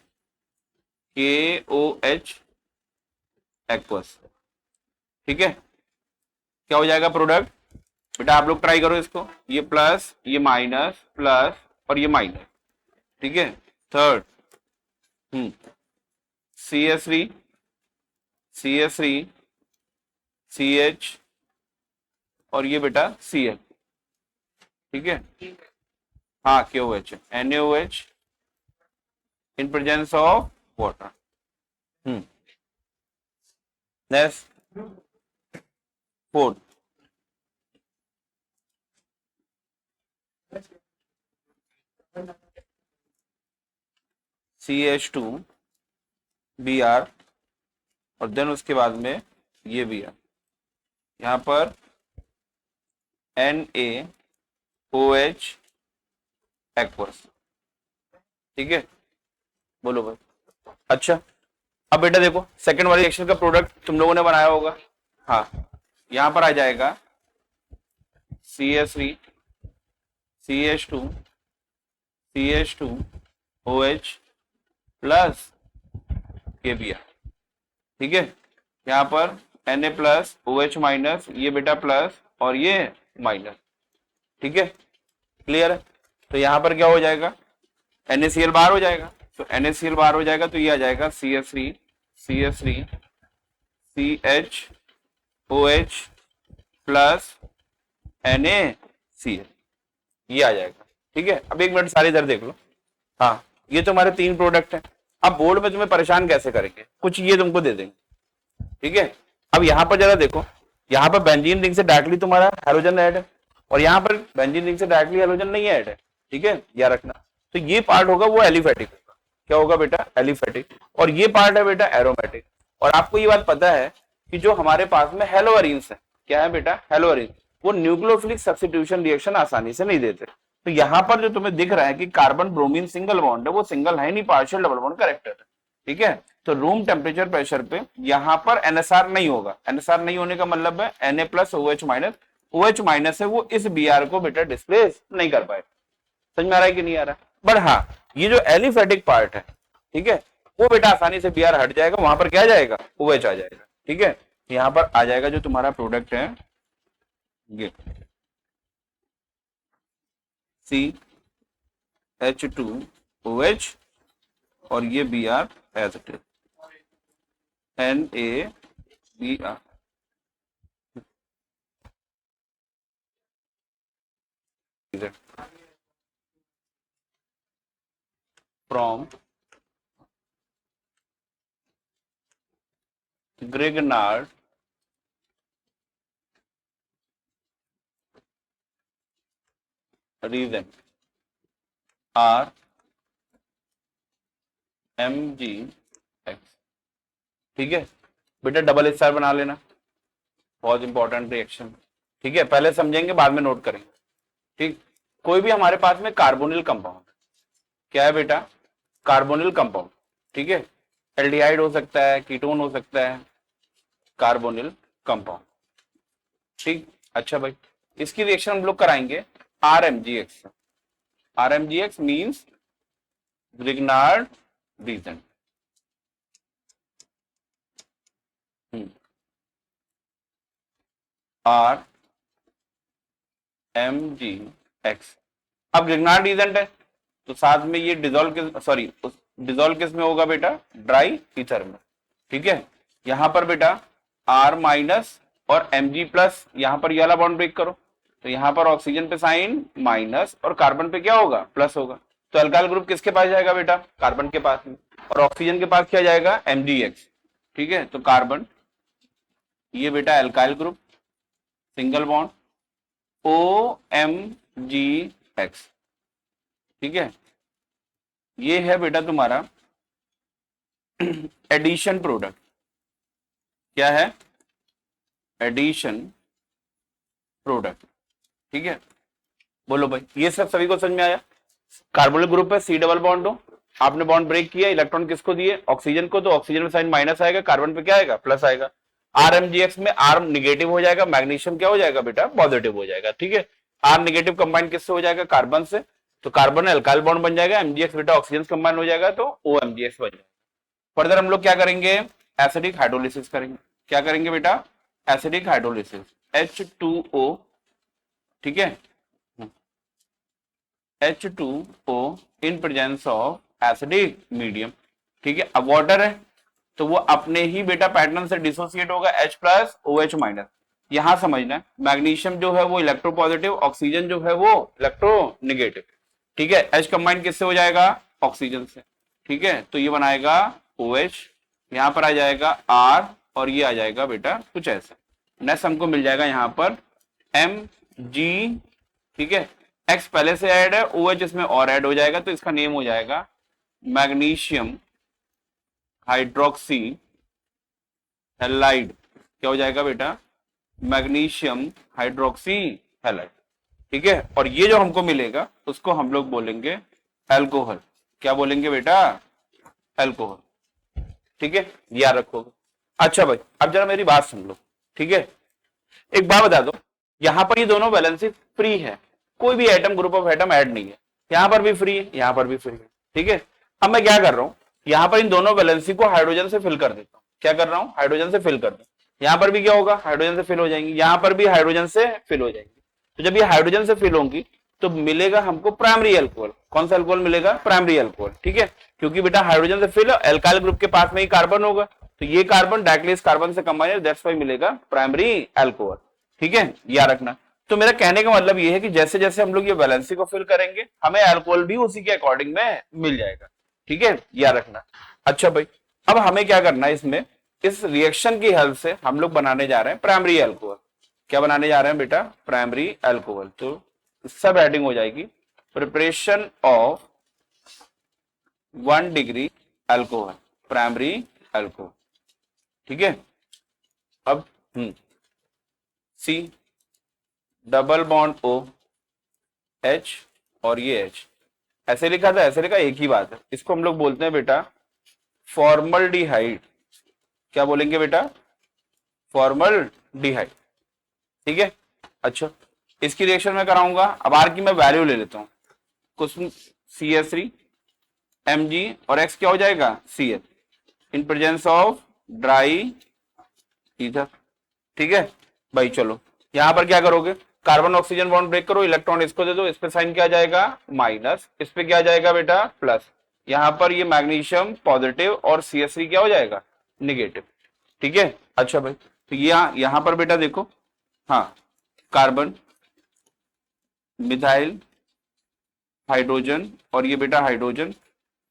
KOH aqueous. ठीक है, क्या हो जाएगा प्रोडक्ट बेटा? आप लोग ट्राई करो इसको, ये प्लस, ये माइनस, प्लस और ये माइनस। ठीक है, थर्ड CH3 CH3 CH और ये बेटा Cl। ठीक है, हाँ KOH NaOH in presence of water. Next fourth, CH2Br और देन उसके बाद में ये भी है यहाँ पर NaOH एक्वस। ठीक है, बोलो भाई। अच्छा, अब बेटा देखो सेकंड वाली रिएक्शन का प्रोडक्ट तुम लोगों ने बनाया होगा। हाँ, यहां पर आ जाएगा CH3 CH2 CH2OH plus KBr। ठीक है, यहाँ पर Na प्लस OH माइनस, ये बेटा प्लस और ये माइनस। ठीक है, क्लियर है। तो यहाँ पर क्या हो जाएगा, NaCl बाहर हो जाएगा, तो NaCl बाहर हो जाएगा तो ये आ जाएगा CH3 CHOH प्लस NaCl, ये आ जाएगा। ठीक है, अब एक मिनट सारे इधर देख लो। हाँ, ये तो हमारे 3 प्रोडक्ट हैं। अब बोर्ड में तुम्हें परेशान कैसे करेंगे, कुछ ये तुमको दे देंगे। ठीक है, अब यहाँ पर जरा देखो, यहाँ पर बेंजीन रिंग से डायरेक्टली तुम्हारा हैलोजन ऐड है और यहाँ पर बेंजीन रिंग से डायरेक्टली हैलोजन नहीं ऐड है। ठीक है, याद रखना। तो ये पार्ट होगा वो एलिफेटिक होगा। क्या होगा बेटा, एलिफेटिक। और ये पार्ट है बेटा एरोमेटिक। और आपको ये बात पता है कि जो हमारे पास में हेलोअरीन्स है, क्या है बेटा, हेलोअरीन, वो न्यूक्लियोफिलिक सब्स्टिट्यूशन रिएक्शन आसानी से नहीं देते। तो यहाँ पर जो तुम्हें दिख रहा है कि कार्बन ब्रोमीन सिंगल बॉन्ड है, वो सिंगल है नहीं, पार्शियल डबल बॉन्ड करेक्टर है। ठीक है, तो रूम टेम्परेचर प्रेशर पे यहाँ पर NSR नहीं होगा। NSR नहीं होने का मतलब है Na plus OH minus, OH minus है वो इस Br को बेटा डिस्प्लेस नहीं कर पाए। समझ में आ रहा है कि नहीं आ रहा? बट हाँ, ये जो एलिफेटिक पार्ट है, ठीक है, वो बेटा आसानी से Br हट जाएगा, वहां पर क्या आ जाएगा, OH आ जाएगा। ठीक है, यहाँ पर आ जाएगा जो तुम्हारा प्रोडक्ट है ये CH2OH और ये Br as it is NaBr। From Grignard region RMGX। ठीक है बेटा, डबल स्टार बना लेना, बहुत इंपॉर्टेंट रिएक्शन। ठीक है, पहले समझेंगे बाद में नोट करेंगे। ठीक, कोई भी हमारे पास में कार्बोनिल कंपाउंड, क्या है बेटा, कार्बोनिल कंपाउंड। ठीक है, एल्डिहाइड हो सकता है, कीटोन हो सकता है, कार्बोनिल कंपाउंड। ठीक, अच्छा भाई, इसकी रिएक्शन हम लोग कराएंगे RMGX। RMGX means Grignard reason. RMGX। अब ग्रिग्नार्ड रीजन है तो साथ में ये डिजोल्व किस में होगा बेटा, ड्राई ईथर में। ठीक है, यहां पर बेटा R माइनस और Mg प्लस, यहां पर ये वाला बॉन्ड ब्रेक करो तो यहां पर ऑक्सीजन पे साइन माइनस और कार्बन पे क्या होगा, प्लस होगा। तो अल्काइल ग्रुप किसके पास जाएगा बेटा, कार्बन के पास में, और ऑक्सीजन के पास क्या जाएगा, MgX। ठीक है, तो कार्बन, ये बेटा alkyl group, single bond OMgX। ठीक है, ये है बेटा तुम्हारा एडिशन प्रोडक्ट। क्या है, एडिशन प्रोडक्ट। ठीक है, बोलो भाई, ये सब सभी को समझ में आया। कार्बोनिल ग्रुप है, C डबल बॉन्ड हो, आपने बॉन्ड ब्रेक किया, इलेक्ट्रॉन किसको दिए, ऑक्सीजन को, तो ऑक्सीजन में साइन माइनस आएगा, कार्बन पे क्या आएगा, प्लस आएगा। RMGX में R निगेटिव हो जाएगा, मैग्नीशियम क्या हो जाएगा बेटा, पॉजिटिव हो जाएगा। ठीक है, R निगेटिव कंबाइन किससे हो जाएगा, कार्बन से, तो कार्बन अल्काइल बॉन्ड बन जाएगा, MgX बेटा ऑक्सीजन कंबाइन हो जाएगा तो OMgX बन जाएगा। फर्दर हम लोग क्या करेंगे, एसिडिक हाइड्रोलिसिस करेंगे। क्या करेंगे बेटा, एसिडिक हाइड्रोलिसिस, H2O। ठीक है, H2O in presence of acidic medium. ठीक है, अब वाटर है तो वो अपने ही बेटा पैटर्न से डिसोसिएट होगा, H प्लस OH माइनस। यहां समझना है, मैग्नीशियम जो है वो इलेक्ट्रोपॉजिटिव, ऑक्सीजन जो है वो इलेक्ट्रोनेगेटिव। ठीक है, H कंबाइन किससे हो जाएगा, ऑक्सीजन से। ठीक है, तो ये बनाएगा OH यहाँ पर आ जाएगा R और ये आ जाएगा बेटा कुछ ऐसा। नेक्स्ट हमको मिल जाएगा यहाँ पर Mg, ठीक है, X पहले से ऐड है, OH इसमें और ऐड हो जाएगा, तो इसका नेम हो जाएगा मैग्नीशियम हाइड्रोक्सी हैलाइड। क्या हो जाएगा बेटा? मैग्नीशियम हाइड्रोक्सी हैलाइड, ठीक है। और ये जो हमको मिलेगा उसको हम लोग बोलेंगे अल्कोहल। क्या बोलेंगे बेटा? अल्कोहल, ठीक है, याद रखोगे। अच्छा भाई, अब जरा मेरी बात सुन लो, ठीक है। एक बात बता दो, यहां पर ये दोनों वैलेंसी फ्री है, कोई भी atom, group of atom add नहीं है, यहां पर भी फ्री है, यहां पर भी फ्री है, ठीक है। अब मैं क्या कर रहा हूं, यहां पर इन दोनों वैलेंसी को हाइड्रोजन से फिल कर देता हूं। क्या कर रहा हूं? हाइड्रोजन से फिल कर दूं। यहां पर भी क्या होगा? हाइड्रोजन से फिल हो जाएंगी, यहां पर भी हाइड्रोजन से फिल हो जाएंगी। तो जब ये हाइड्रोजन से फिल होंगी तो मिलेगा हमको प्राइमरी अल्कोहल। कौन सा अल्कोहल मिलेगा? प्राइमरी अल्कोहल, ठीक है। क्योंकि बेटा हाइड्रोजन से फिल, एल्काइल ग्रुप के पास में ही कार्बन होगा, तो ये कार्बन डायरेक्टली इस कार्बन से कंबाइन है, दैट्स व्हाई मिलेगा प्राइमरी अल्कोहल, ठीक है, याद रखना। तो मेरा कहने का मतलब ये है कि जैसे जैसे हम लोग ये वैलेंसी को फिल करेंगे हमें अल्कोहल भी उसी के अकॉर्डिंग में मिल जाएगा, ठीक है, याद रखना। अच्छा भाई, अब हमें क्या करना है, इसमें इस रिएक्शन की हेल्प से हम लोग बनाने जा रहे हैं प्राइमरी अल्कोहल। क्या बनाने जा रहे हैं बेटा? Primary alcohol. तो सब हेडिंग हो जाएगी preparation of 1 degree alcohol, primary alcohol, ठीक है। अब C double bond O H और ये H ऐसे लिखा था, ऐसे लिखा, एक ही बात है। इसको हम लोग बोलते हैं बेटा फॉर्मल्डिहाइड। क्या बोलेंगे बेटा? फॉर्मल्डिहाइड, ठीक है। अच्छा, इसकी रिएक्शन में कराऊंगा। अब R की मैं वैल्यू ले लेता हूं, कुछ CH3 Mg और X क्या हो जाएगा? CH in presence of dry ether, ठीक है भाई। चलो यहां पर क्या करोगे? कार्बन ऑक्सीजन बॉन्ड ब्रेक करो, इलेक्ट्रॉन इसको दे दो, इस पे साइन क्या आ जाएगा? माइनस, इस पे क्या आ जाएगा बेटा? प्लस। यहां पर ये मैग्नीशियम पॉजिटिव और CH3 क्या हो जाएगा? निगेटिव, ठीक है। अच्छा भाई, तो यहां पर बेटा देखो, हाँ, कार्बन, मिथाइल हाइड्रोजन और ये बेटा हाइड्रोजन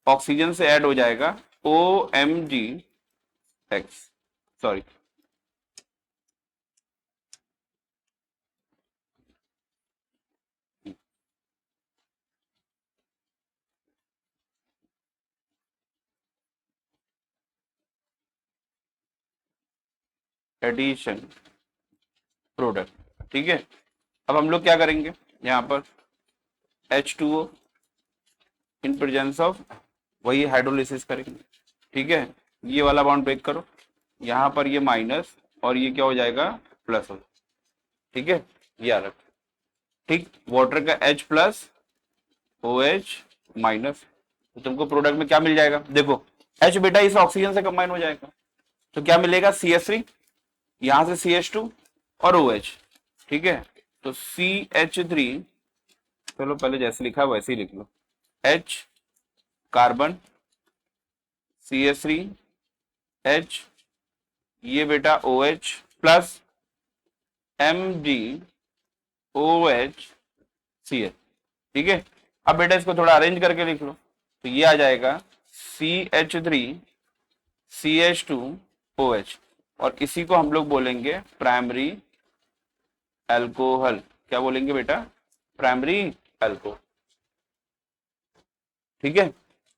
ऑक्सीजन से ऐड हो जाएगा OMgX, सॉरी, एडिशन प्रोडक्ट, ठीक है। अब हम लोग क्या करेंगे, यहां पर H2O इन प्रेजेंस ऑफ, वही हाइड्रोलिसिस करेंगे, ठीक है। ये वाला बॉन्ड ब्रेक करो, यहां पर ये माइनस और ये क्या हो जाएगा? प्लस हो जाएगा, ठीक है, याद रखो, ठीक। वाटर का H प्लस OH माइनस, तो तुमको प्रोडक्ट में क्या मिल जाएगा? देखो H बेटा इस ऑक्सीजन से कंबाइन हो जाएगा, तो क्या मिलेगा? CH3, यहां से CH2 और OH, ठीक है। तो CH3, चलो पहले जैसे लिखा है वैसे ही लिख लो, H कार्बन, CH3 H, ये बेटा OH प्लस MgOH CH, ठीक है। अब बेटा इसको थोड़ा अरेंज करके लिख लो, तो ये आ जाएगा CH3 CH2OH और इसी को हम लोग बोलेंगे प्राइमरी अल्कोहल। क्या बोलेंगे बेटा? प्राइमरी अल्कोहल, ठीक है।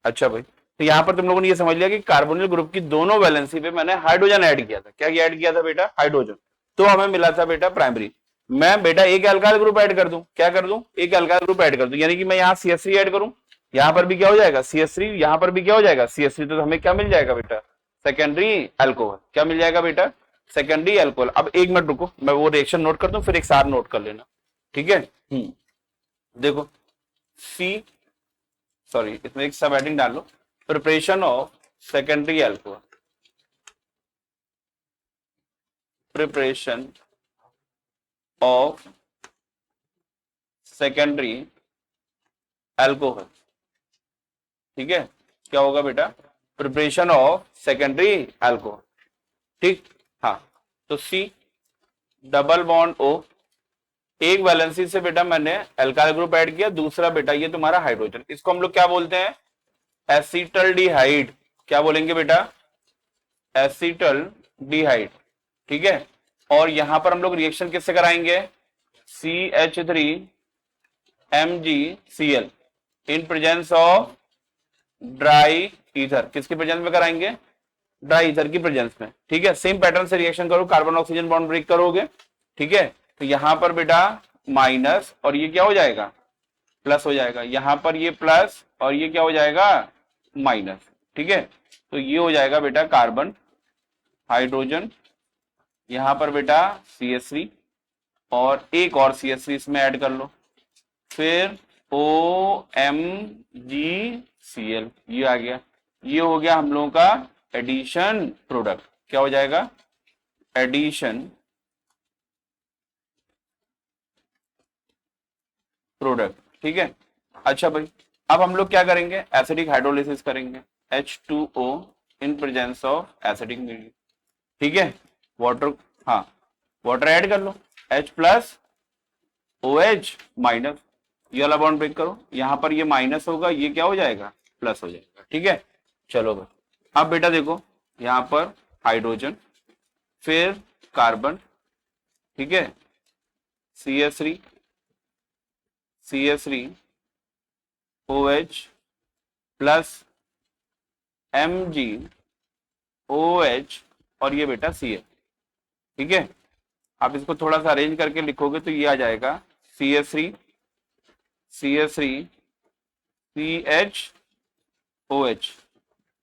अच्छा भाई, तो यहां पर तुम लोगों ने ये समझ लिया कि कार्बोनिल ग्रुप की दोनों वैलेंसी पे मैंने हाइड्रोजन ऐड किया था। क्या ऐड किया था बेटा? हाइड्रोजन, तो हमें मिला था बेटा प्राइमरी। मैं बेटा एक अल्काइल ग्रुप ऐड कर दूं, क्या कर दूं? एक अल्काइल ग्रुप ऐड कर दूं, यानी कि मैं यहाँ CH3 ऐड करूं, यहां पर भी क्या हो जाएगा? CH3, यहां पर भी क्या हो जाएगा? CH3, तो हमें क्या मिल जाएगा बेटा? Secondary alcohol. क्या मिल जाएगा बेटा? Secondary alcohol. अब एक मिनट रुको, मैं वो रिएक्शन नोट कर दूं, फिर एक साथ नोट कर लेना, ठीक है। देखो सी, सॉरी इसमें एक सब हेडिंग डाल लो, preparation of secondary alcohol, preparation of secondary alcohol, ठीक है। क्या होगा बेटा? प्रिपरेशन ऑफ सेकेंडरी अल्कोहल, ठीक, हाँ। तो सी डबल बॉन्ड O, एक वैलेंसी से बेटा मैंने अल्काइल ग्रुप ऐड किया, दूसरा बेटा ये तुम्हारा हाइड्रोजन, इसको हम लोग क्या बोलते हैं? एसिटल्डिहाइड। क्या बोलेंगे बेटा? एसिटल डिहाइड, ठीक है। और यहां पर हम लोग रिएक्शन किससे कराएंगे, CH3MgCl in presence of dry ether, किसकी प्रेजेंस में कराएंगे, ड्राई ईथर की प्रेजेंस में, ठीक है। सेम पैटर्न से रिएक्शन करो, कार्बन ऑक्सीजन बॉन्ड ब्रेक करोगे, ठीक है। तो यहां पर बेटा माइनस और ये क्या हो जाएगा, प्लस हो जाएगा, यहां पर ये प्लस और ये क्या हो जाएगा, माइनस, ठीक है। तो ये हो जाएगा बेटा कार्बन, हाइड्रोजन, यहां पर बेटा CH3 और एक और CH3 इसमें ऐड कर लो, फिर OMgCl, ये आ गया। ये हो गया हम लोगों का एडिशन प्रोडक्ट, क्या हो जाएगा, एडिशन प्रोडक्ट, ठीक है। अच्छा भाई, अब हम लोग क्या करेंगे, एसिडिक हाइड्रोलिसिस करेंगे, H2O in presence of acidic medium, ठीक है। वाटर, हाँ वाटर ऐड कर लो, H प्लस OH माइनस, ये वाला बॉन्ड ब्रेक करो, यहां पर ये माइनस होगा, ये क्या हो जाएगा, प्लस हो जाएगा, ठीक है। चलो भाई, अब बेटा देखो, यहां पर हाइड्रोजन, फिर कार्बन, ठीक है, CH3, CH3 OH plus MgOH और ये बेटा Cl, ठीक है। आप इसको थोड़ा सा अरेंज करके लिखोगे तो ये आ जाएगा CH3 CH3 CHOH,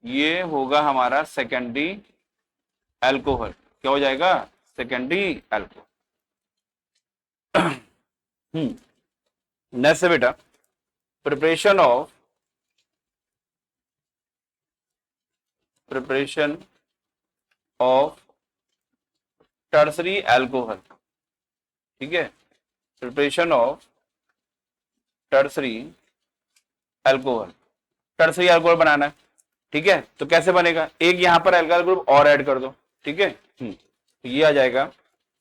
ये होगा हमारा सेकेंडरी अल्कोहल, क्या हो जाएगा, सेकेंडरी अल्कोहल। नेक्स्ट है बेटा प्रिपरेशन ऑफ टर्सरी अल्कोहल, ठीक है, preparation of tertiary alcohol, tertiary alcohol बनाना है, ठीक है। तो कैसे बनेगा, एक यहां पर अल्काइल ग्रुप और ऐड कर दो, ठीक है। तो ये आ जाएगा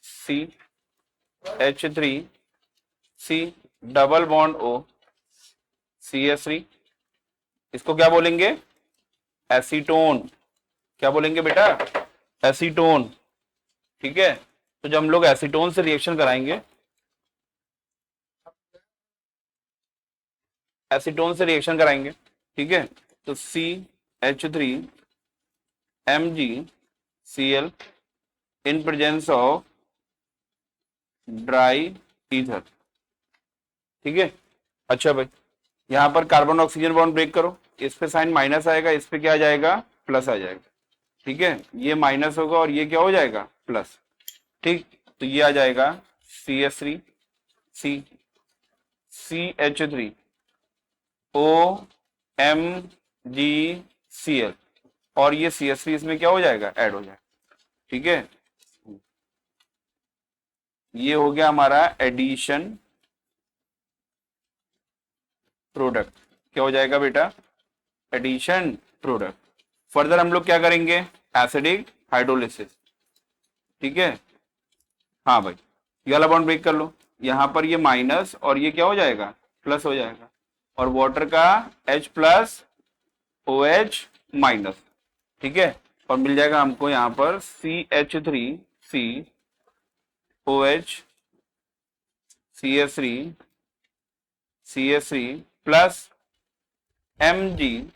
CH3C double bond O CH3, इसको क्या बोलेंगे, एसीटोन, क्या बोलेंगे बेटा, एसीटोन, ठीक है। तो जब हम लोग एसीटोन से रिएक्शन कराएंगे, एसीटोन से रिएक्शन कराएंगे, ठीक है। तो CH3MgCl in presence of dry ether, ठीक है। अच्छा भाई, यहां पर कार्बन ऑक्सीजन बॉन्ड ब्रेक करो, इस पे साइन माइनस आएगा, इस पे क्या आ जाएगा, प्लस आ जाएगा, ठीक है। ये माइनस होगा और ये क्या हो जाएगा, प्लस, ठीक। तो ये आ जाएगा CH3 C CH3 OMgCl और ये CH3 इसमें क्या हो जाएगा, ऐड हो जाएगा, ठीक है। ये हो गया हमारा एडिशन प्रोडक्ट, क्या हो जाएगा बेटा, एडिशन प्रोडक्ट। फर्दर हम लोग क्या करेंगे, एसिडिक हाइड्रोलिसिस, ठीक है। हाँ भाई, ये वाला बॉन्ड ब्रेक कर लो, यहां पर ये माइनस और ये क्या हो जाएगा, प्लस हो जाएगा, और वाटर का H प्लस OH माइनस, ठीक है। और मिल जाएगा हमको यहां पर CH3C OH CH3 CH3 plus MgOHCl,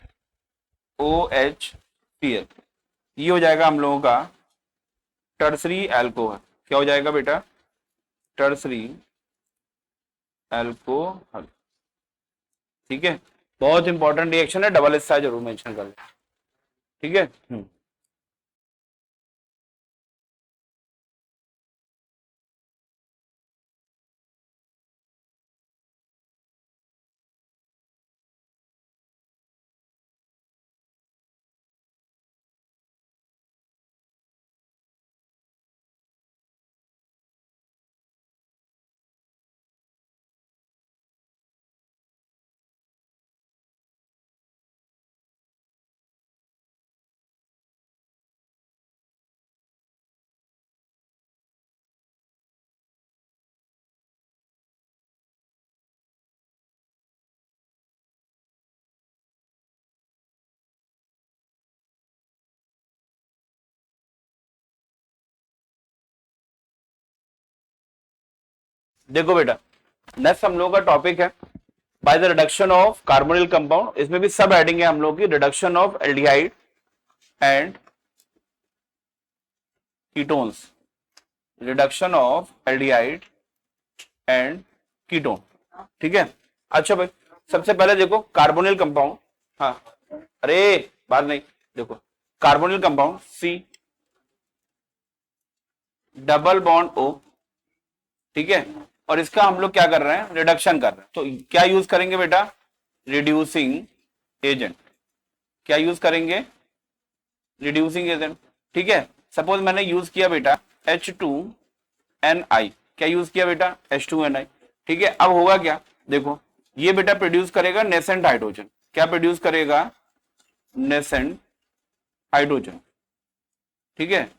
ये हो जाएगा हम लोगों का टर्सरी अल्कोहल, क्या हो जाएगा बेटा, टर्सरी अल्कोहल, ठीक है। बहुत इंपॉर्टेंट रिएक्शन है, डबल एस जरूर मेंशन कर लें, ठीक है। देखो बेटा, नेक्स्ट हम लोग का टॉपिक है by the reduction of carbonyl compound. इसमें भी सब हेडिंग है हम लोग की, reduction of aldehyde and ketones, reduction of aldehyde and ketone. ठीक है, अच्छा भाई, सबसे पहले देखो कार्बोनिल कंपाउंड। हाँ, अरे बात नहीं, देखो carbonyl compound C double bond O, ठीक है, और इसका हम लोग क्या कर रहे हैं, रिडक्शन कर रहे हैं। तो क्या यूज करेंगे बेटा, रिड्यूसिंग एजेंट। क्या यूज करेंगे, रिड्यूसिंग एजेंट। ठीक है, सपोज मैंने यूज किया बेटा H2NI। क्या यूज किया बेटा, H2NI। ठीक है, अब होगा क्या, देखो ये बेटा प्रोड्यूस करेगा नेसेंट हाइड्रोजन। क्या प्रोड्यूस करेगा, नेसेंट हाइड्रोजन। ठीक है,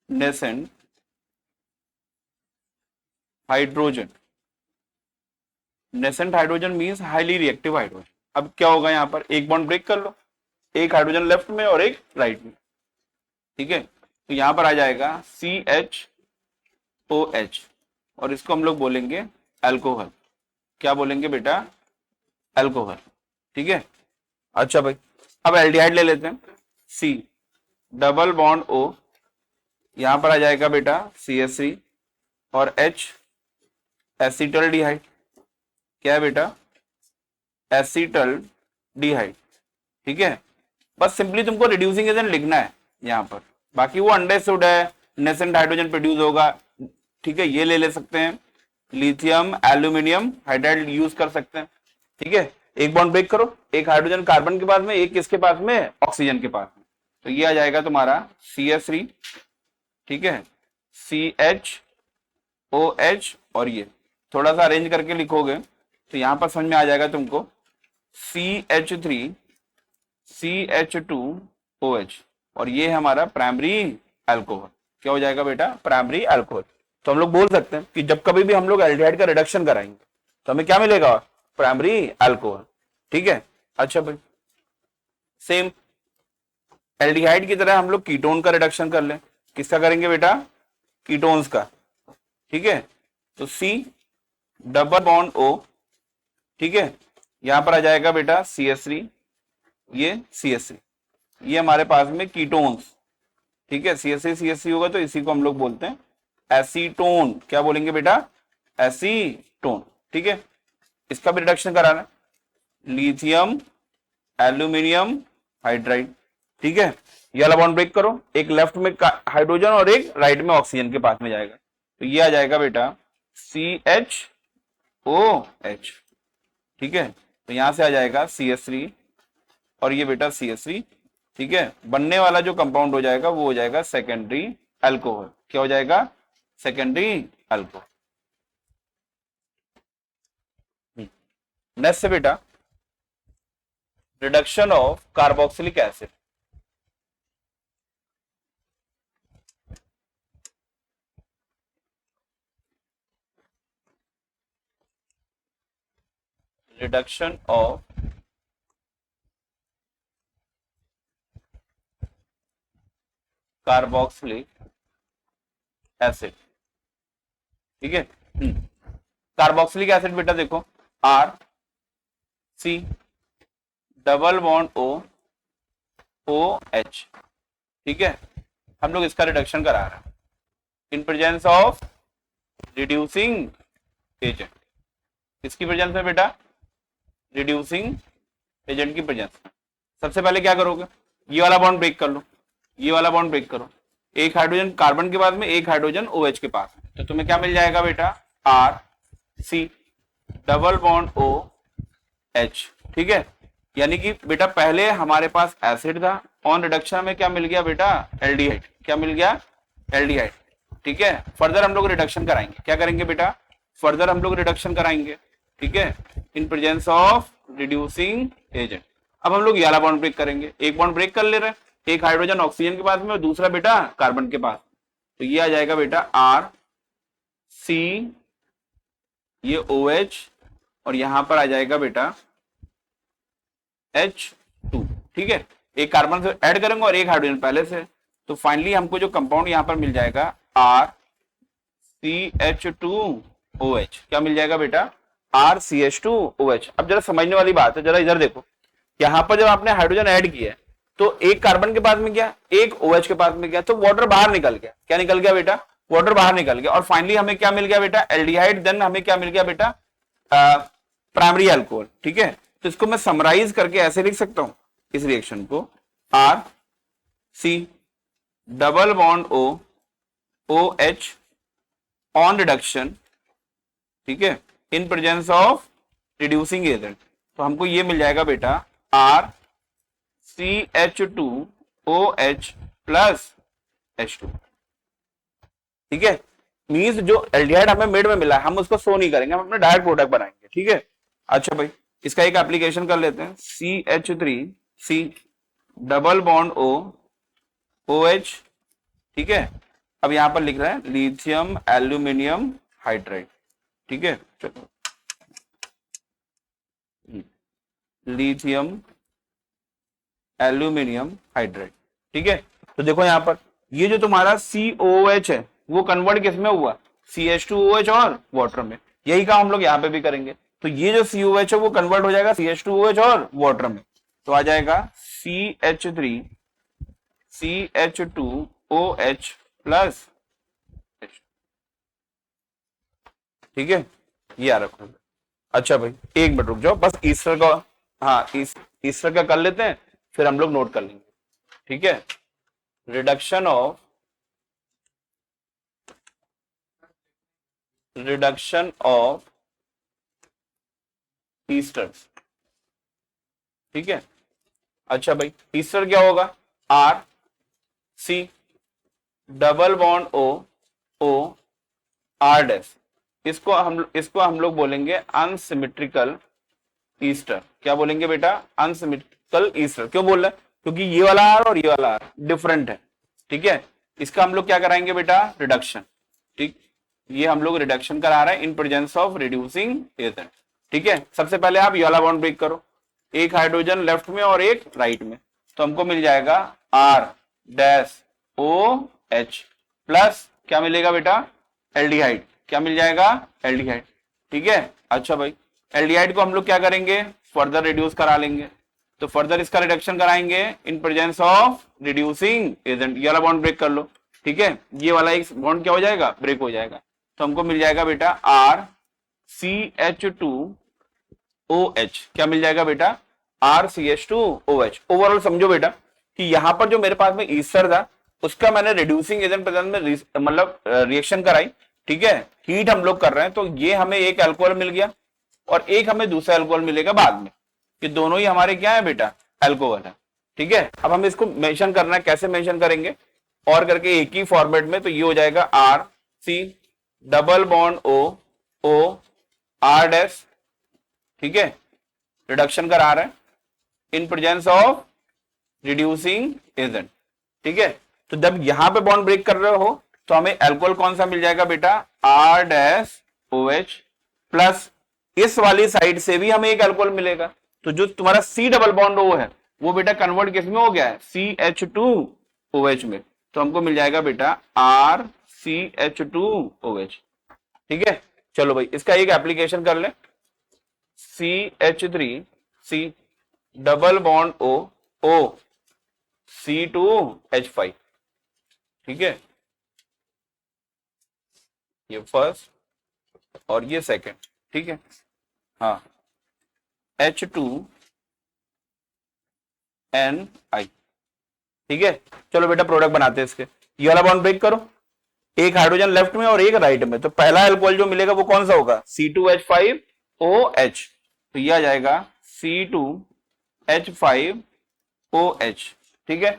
nascent hydrogen. Nascent hydrogen means highly reactive hydrogen. अब क्या होगा, यहां पर एक बॉन्ड ब्रेक कर लो, एक हाइड्रोजन लेफ्ट में और एक राइट में। ठीक है, तो यहां पर आ जाएगा CHOH और इसको हम लोग बोलेंगे अल्कोहल। क्या बोलेंगे बेटा, अल्कोहल। ठीक है, अच्छा भाई, अब एल्डिहाइड ले लेते हैं, C डबल बॉन्ड O, यहां पर आ जाएगा बेटा CH3 और H एसिटल डिहाइड। क्या है बेटा, एसिटल डिहाइड। ठीक है, बस सिंपली तुमको रिड्यूसिंग एजेंट लिखना है यहां पर, बाकी वो अंडरस्टूड है, नेसेंट हाइड्रोजन प्रोड्यूस होगा। ठीक है, ये ले सकते हैं, लिथियम एल्यूमिनियम हाइड्राइड यूज कर सकते हैं। ठीक है, एक बॉन्ड ब्रेक करो, एक हाइड्रोजन कार्बन के पास में, एक किसके पास में, ऑक्सीजन के पास में। तो ये आ जाएगा तुम्हारा CH3, ठीक है, CHOH, और ये थोड़ा सा अरेंज करके लिखोगे तो यहां पर समझ में आ जाएगा तुमको, CH3 CH2OH, और ये हमारा प्राइमरी अल्कोहल। क्या हो जाएगा बेटा, प्राइमरी अल्कोहल। तो हम लोग बोल सकते हैं कि जब कभी भी हम लोग एल्डिहाइड का रिडक्शन कराएंगे तो हमें क्या मिलेगा, प्राइमरी अल्कोहल। ठीक है, अच्छा भाई, सेम एल्डिहाइड की तरह हम लोग कीटोन का रिडक्शन कर लें। किसका करेंगे बेटा, कीटोन्स का। ठीक है, तो C डबल बॉन्ड O, ठीक है, यहां पर आ जाएगा बेटा CH3, ये CH3, ये हमारे पास में कीटोन्स। ठीक है, CH3 CH3 होगा तो इसी को हम लोग बोलते हैं एसीटोन। क्या बोलेंगे बेटा, एसीटोन। ठीक है, इसका भी रिडक्शन कराना है, लिथियम एल्यूमिनियम हाइड्राइड। ठीक है, ये वाला बॉन्ड ब्रेक करो, एक लेफ्ट में हाइड्रोजन और एक राइट में ऑक्सीजन के पास में जाएगा। तो ये आ जाएगा बेटा CHOH। ठीक है, तो यहां से आ जाएगा CH3 और ये बेटा CH3। ठीक है, बनने वाला जो कंपाउंड हो जाएगा वो हो जाएगा सेकेंडरी अल्कोहल। क्या हो जाएगा, सेकेंडरी अल्कोहल। नेक्स्ट से बेटा reduction of carboxylic acid. Reduction of carboxylic acid. ठीक है, कार्बोक्सिलिक एसिड बेटा देखो RC डबल बॉन्ड OH। ठीक है, हम लोग इसका रिडक्शन करा रहे हैं इन प्रेजेंस ऑफ रिड्यूसिंग एजेंट। किसकी प्रेजेंस में बेटा, रिड्यूसिंग एजेंट की प्रेजेंस में। सबसे पहले क्या करोगे, ये वाला बॉन्ड ब्रेक कर लो, ये वाला बॉन्ड ब्रेक करो, एक हाइड्रोजन कार्बन के पास में, एक हाइड्रोजन OH के पास में। तो तुम्हें क्या मिल जाएगा बेटा, RC डबल बॉन्ड OH। ठीक है, यानी कि बेटा पहले हमारे पास एसिड था, ऑन रिडक्शन में क्या मिल गया बेटा, एल्डिहाइड। क्या मिल गया, एल्डिहाइड। ठीक है, फर्दर हम लोग रिडक्शन कराएंगे, क्या करेंगे बेटा, फर्दर हम लोग रिडक्शन कराएंगे। ठीक है, in presence of reducing agent. अब हम लोग ये वाला बॉन्ड ब्रेक करेंगे, एक बॉन्ड ब्रेक कर ले रहे हैं, एक हाइड्रोजन ऑक्सीजन के पास में और दूसरा बेटा कार्बन के पास। तो ये आ जाएगा बेटा RC, ये OH, और यहां पर आ जाएगा बेटा H2। ठीक है, एक कार्बन से ऐड करेंगे और एक हाइड्रोजन पहले से, तो फाइनली हमको जो कंपाउंड यहाँ पर मिल जाएगा RCH2OH, क्या मिल जाएगा बेटा, RCH2OH। अब जरा समझने वाली बात है, जरा इधर देखो, यहां पर जब आपने हाइड्रोजन ऐड किया है तो एक कार्बन के पास में गया, एक OH के पास में गया, तो वाटर बाहर निकल गया। क्या निकल गया बेटा, वाटर बाहर निकल गया। और फाइनली हमें क्या मिल गया बेटा, एल्डिहाइड। देन हमें क्या मिल गया बेटा, प्राइमरी अल्कोहल। ठीक है, तो इसको मैं समराइज करके ऐसे लिख सकता हूं इस रिएक्शन को, RC double bond OH on reduction, ठीक है, in presence of reducing agent. तो हमको ये मिल जाएगा बेटा RCH2OH प्लस H2। ठीक है, मीन्स जो एल्डिहाइड हमें मिड में मिला है हम उसको शो नहीं करेंगे, हम अपना डायरेक्ट प्रोडक्ट बनाएंगे। ठीक है, अच्छा भाई इसका एक एप्लीकेशन कर लेते हैं, CH3C डबल बॉन्ड OH। ठीक है, अब यहां पर लिख रहे हैं लिथियम एल्यूमिनियम हाइड्राइड। ठीक है, चलो लिथियम एल्यूमिनियम हाइड्राइड। ठीक है, तो देखो यहां पर ये जो तुम्हारा COOH है वो कन्वर्ट किसमें हुआ, CH2OH और वाटर में। यही काम हम लोग यहां पे भी करेंगे। तो ये जो COOH है वो कन्वर्ट हो जाएगा CH2OH और वाटर में, तो आ जाएगा CH3CH2OH प्लस। ठीक है, ये आ रखो। अच्छा भाई एक मिनट रुक जाओ, बस ईस्टर का, हाँ ईस्टर का कर लेते हैं, फिर हम लोग नोट कर लेंगे। ठीक है, रिडक्शन ऑफ ईस्टर्स। ठीक है, अच्छा भाई ईस्टर क्या होगा, RC double bond O R dash, इसको हम लोग बोलेंगे अनसिमेट्रिकल ईस्टर। क्या बोलेंगे बेटा, अनसिमेट्रिकल ईस्टर। क्यों बोल रहे हैं, क्योंकि ये वाला आर और ये वाला आर डिफरेंट है। ठीक है, इसका हम लोग क्या कराएंगे बेटा, रिडक्शन। ठीक, ये हम लोग रिडक्शन करा रहे हैं इन प्रेजेंस ऑफ रिड्यूसिंग एजेंट। ठीक है, सबसे पहले आप ये वाला बॉन्ड ब्रेक करो, एक हाइड्रोजन लेफ्ट में और एक राइट में, तो हमको मिल जाएगा R डैश OH प्लस क्या मिलेगा बेटा, एल्डिहाइड। क्या मिल जाएगा, एल्डिहाइड। ठीक है, अच्छा भाई एल्डिहाइड को हम लोग क्या करेंगे, फर्दर रिड्यूस करा लेंगे। तो फर्दर इसका रिडक्शन कराएंगे इन प्रेजेंस ऑफ रिड्यूसिंग एजेंट। ये वाला बॉन्ड ब्रेक कर लो। ठीक है, ये वाला एक बॉन्ड क्या हो जाएगा, ब्रेक हो जाएगा। तो हमको मिल जाएगा बेटा RCH2OH। क्या मिल जाएगा बेटा, RCH2OH। ओवरऑल समझो बेटा कि यहां पर जो मेरे पास में ईस्टर था उसका मैंने रिड्यूसिंग एजेंट प्रेजेंस में मतलब रिएक्शन कराई। ठीक है, हीट हम लोग कर रहे हैं, तो ये हमें एक अल्कोहल मिल गया और एक हमें दूसरा अल्कोहल मिलेगा बाद में। कि दोनों ही हमारे क्या है बेटा, अल्कोहल है। ठीक है, अब हम इसको मेंशन करना है, कैसे मेंशन करेंगे, और करके एक ही फॉर्मेट में। तो ये हो जाएगा RC double bond O R dash. ठीक है, रिडक्शन करा रहे हैं इन प्रेजेंस ऑफ रिड्यूसिंग एजेंट। ठीक है, तो जब यहां पे बॉन्ड ब्रेक कर रहे हो तो हमें अल्कोहल कौन सा मिल जाएगा बेटा, R डैश OH प्लस इस वाली साइड से भी हमें एक अल्कोहल मिलेगा। तो जो तुम्हारा C डबल बॉन्ड O है वो बेटा कन्वर्ट किसमें हो गया है, CH2OH में। तो हमको मिल जाएगा बेटा RCH2OH। ठीक है, चलो भाई इसका एक एप्लीकेशन कर ले, CH3C double bond O C2H5। ठीक है, ये फर्स्ट और ये सेकंड। ठीक है, हाँ H2Ni। ठीक है, चलो बेटा प्रोडक्ट बनाते हैं इसके। ये वाला बॉन्ड ब्रेक करो, एक हाइड्रोजन लेफ्ट में और एक राइट में। तो पहला अल्कोहल जो मिलेगा वो कौन सा होगा, C2H5OH। तो ये आ जाएगा C2H5OH। ठीक है,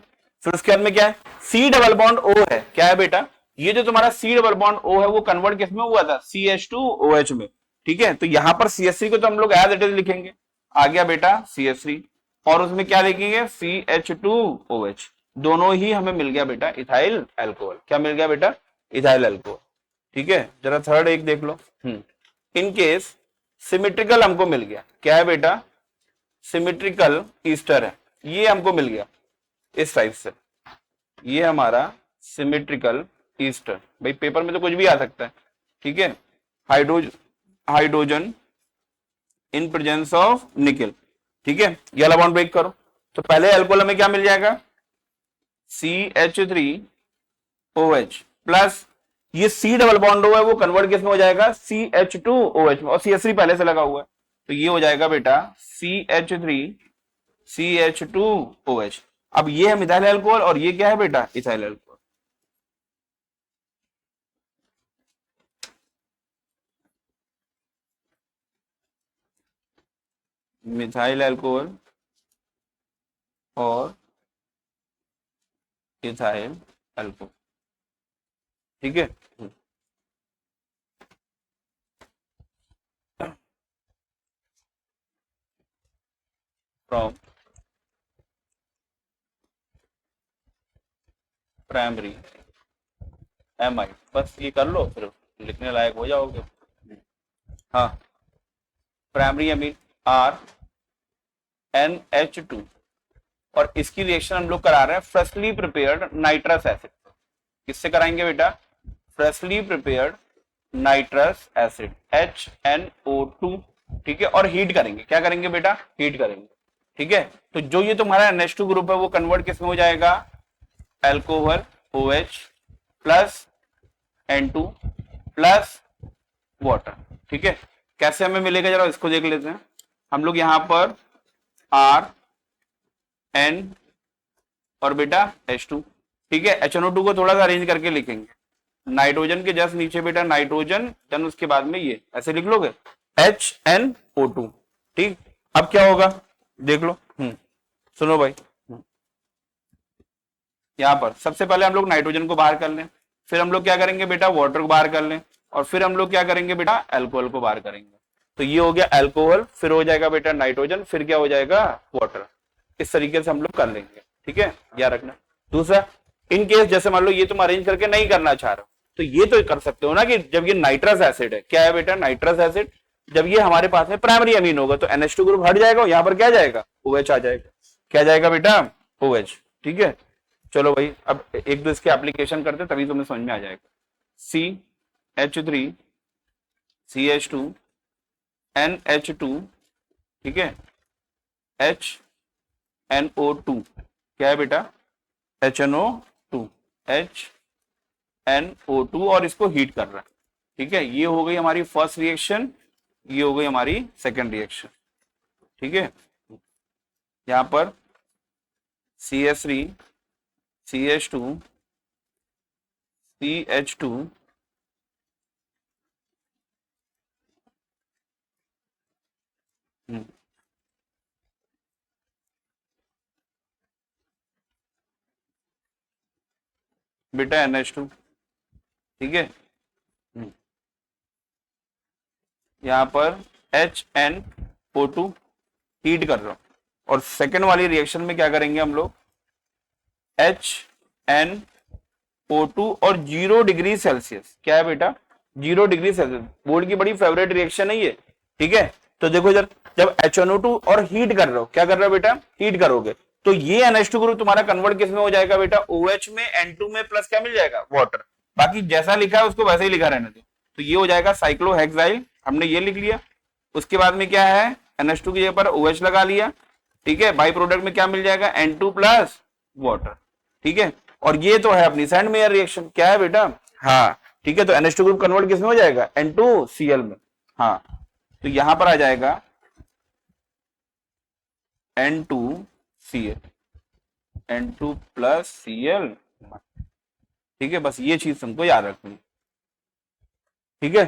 फिर उसके बाद में क्या है, C डबल बॉन्ड O है। क्या है बेटा, ये जो तुम्हारा C डबल बॉन्ड O है वो कन्वर्ट किसमें हुआ था, CH2OH में। ठीक है, तो यहां पर CH3 को तो हम लोग एज इट इज लिखेंगे, आ गया बेटा CH3, और उसमें क्या लिखेंगे, CH2OH। दोनों ही हमें मिल गया बेटा इथाइल अल्कोहल। क्या मिल गया बेटा, इथाइल अल्कोहल। ठीक है, जरा थर्ड एक देख लो। इन केस सिमेट्रिकल हमको मिल गया, क्या है बेटा, सिमेट्रिकल ईस्टर है, ये हमको मिल गया इस टाइप से। ये हमारा सिमेट्रिकल ईस्टर, भाई पेपर में तो कुछ भी आ सकता है, ठीक है। हाइड्रोजन इन प्रेजेंस ऑफ निकल, ठीक है। ये वाला बॉन्ड ब्रेक करो, तो पहले अल्कोहल में क्या मिल जाएगा, CH3OH प्लस ये C डबल बॉन्ड हुआ है वो कन्वर्ट किस में हो जाएगा, CH2OH में, और CH3 पहले से लगा हुआ है, तो ये हो जाएगा बेटा CH3CH2OH। अब ये है मिथाइल अल्कोहल और ये क्या है बेटा, इथाइल अल्कोहल। मिथाइल अल्कोहल और इथाइल अल्कोहल, ठीक है। फ्रॉम प्राइमरी एमाइड, बस ये कर लो फिर लिखने लायक हो जाओगे। हाँ, प्राइमरी अमीन RNH2, और इसकी रिएक्शन हम लोग करा रहे हैं फ्रेशली प्रिपेयर्ड नाइट्रस एसिड। किससे कराएंगे बेटा, freshly prepared nitrous acid HNO2, ठीक है। और हीट करेंगे, क्या करेंगे बेटा, हीट करेंगे, ठीक है। तो जो ये तुम्हारा NH2 ग्रुप है वो कन्वर्ट किस में हो जाएगा, alcohol OH plus N2 plus water, ठीक है। कैसे हमें मिलेगा जरा इसको देख लेते हैं हम लोग। यहां पर RN और बेटा H2, ठीक है। HNO2 को थोड़ा सा अरेंज करके लिखेंगे, नाइट्रोजन के जस्ट नीचे बेटा नाइट्रोजन, देन उसके बाद में ये ऐसे लिख लोगे HNO2, ठीक। अब क्या होगा देख लो, सुनो भाई, यहां पर सबसे पहले हम लोग नाइट्रोजन को बाहर कर लें, फिर हम लोग क्या करेंगे बेटा, वाटर को बाहर कर लें, और फिर हम लोग क्या करेंगे बेटा, अल्कोहल को बाहर करेंगे। तो ये हो गया अल्कोहल, फिर हो जाएगा बेटा नाइट्रोजन, फिर क्या हो जाएगा वाटर। इस तरीके से हम लोग कर लेंगे, ठीक है, याद रखना। दूसरा, इन केस जैसे मान लो ये तुम अरेंज करके नहीं करना चाह रहे हो, तो ये तो कर सकते हो ना कि जब ये नाइट्रस एसिड है, क्या है बेटा, नाइट्रस एसिड, जब ये हमारे पास में प्राइमरी अमीन होगा तो NH2 ग्रुप हट जाएगा, यहां पर क्या जाएगा, OH आ जाएगा। क्या जाएगा बेटा, OH, ठीक है। चलो भाई, अब एक दो इसके एप्लीकेशन करते तभी तुम्हें समझ में आ जाएगा। CH3CH2NH2, ठीक है, HNO2, क्या है बेटा, HNO2 HNO2, और इसको हीट कर रहा है, ठीक है। ये हो गई हमारी फर्स्ट रिएक्शन, ये हो गई हमारी सेकेंड रिएक्शन, ठीक है। यहां पर CH3 CH2 CH2 बेटा NH2, ठीक है। यहां पर HNO2 हीट कर रहा हूं, और सेकेंड वाली रिएक्शन में क्या करेंगे हम लोग, HNO2 और 0 डिग्री सेल्सियस, क्या है बेटा, 0 डिग्री सेल्सियस, बोर्ड की बड़ी फेवरेट रिएक्शन है ये, ठीक है। तो देखो इधर, जब HNO2 और हीट कर रहे हो, क्या कर रहे हो बेटा, हीट करोगे, तो ये NH2 ग्रुप तुम्हारा कन्वर्ट किस में हो जाएगा बेटा, OH में, N2 में, प्लस क्या मिल जाएगा, वाटर। बाकी जैसा लिखा है उसको वैसे ही लिखा रहने दो। तो ये हो जाएगा साइक्लोहेक्साइल, हमने ये लिख लिया। उसके बाद में क्या है, NH2 की जगह पर OH लगा लिया, ठीक है। बाई प्रोडक्ट में क्या मिल जाएगा, N2 प्लस वाटर, ठीक है। और ये तो है अपनी सैंड मेयर रिएक्शन, क्या है बेटा, हाँ, ठीक है। तो NH2 ग्रुप कन्वर्ट किस में हो जाएगा, N2Cl में, हाँ। तो यहां पर आ जाएगा N2Cl, N2 प्लस Cl, ठीक है। बस ये चीज तुमको याद रखनी, ठीक है।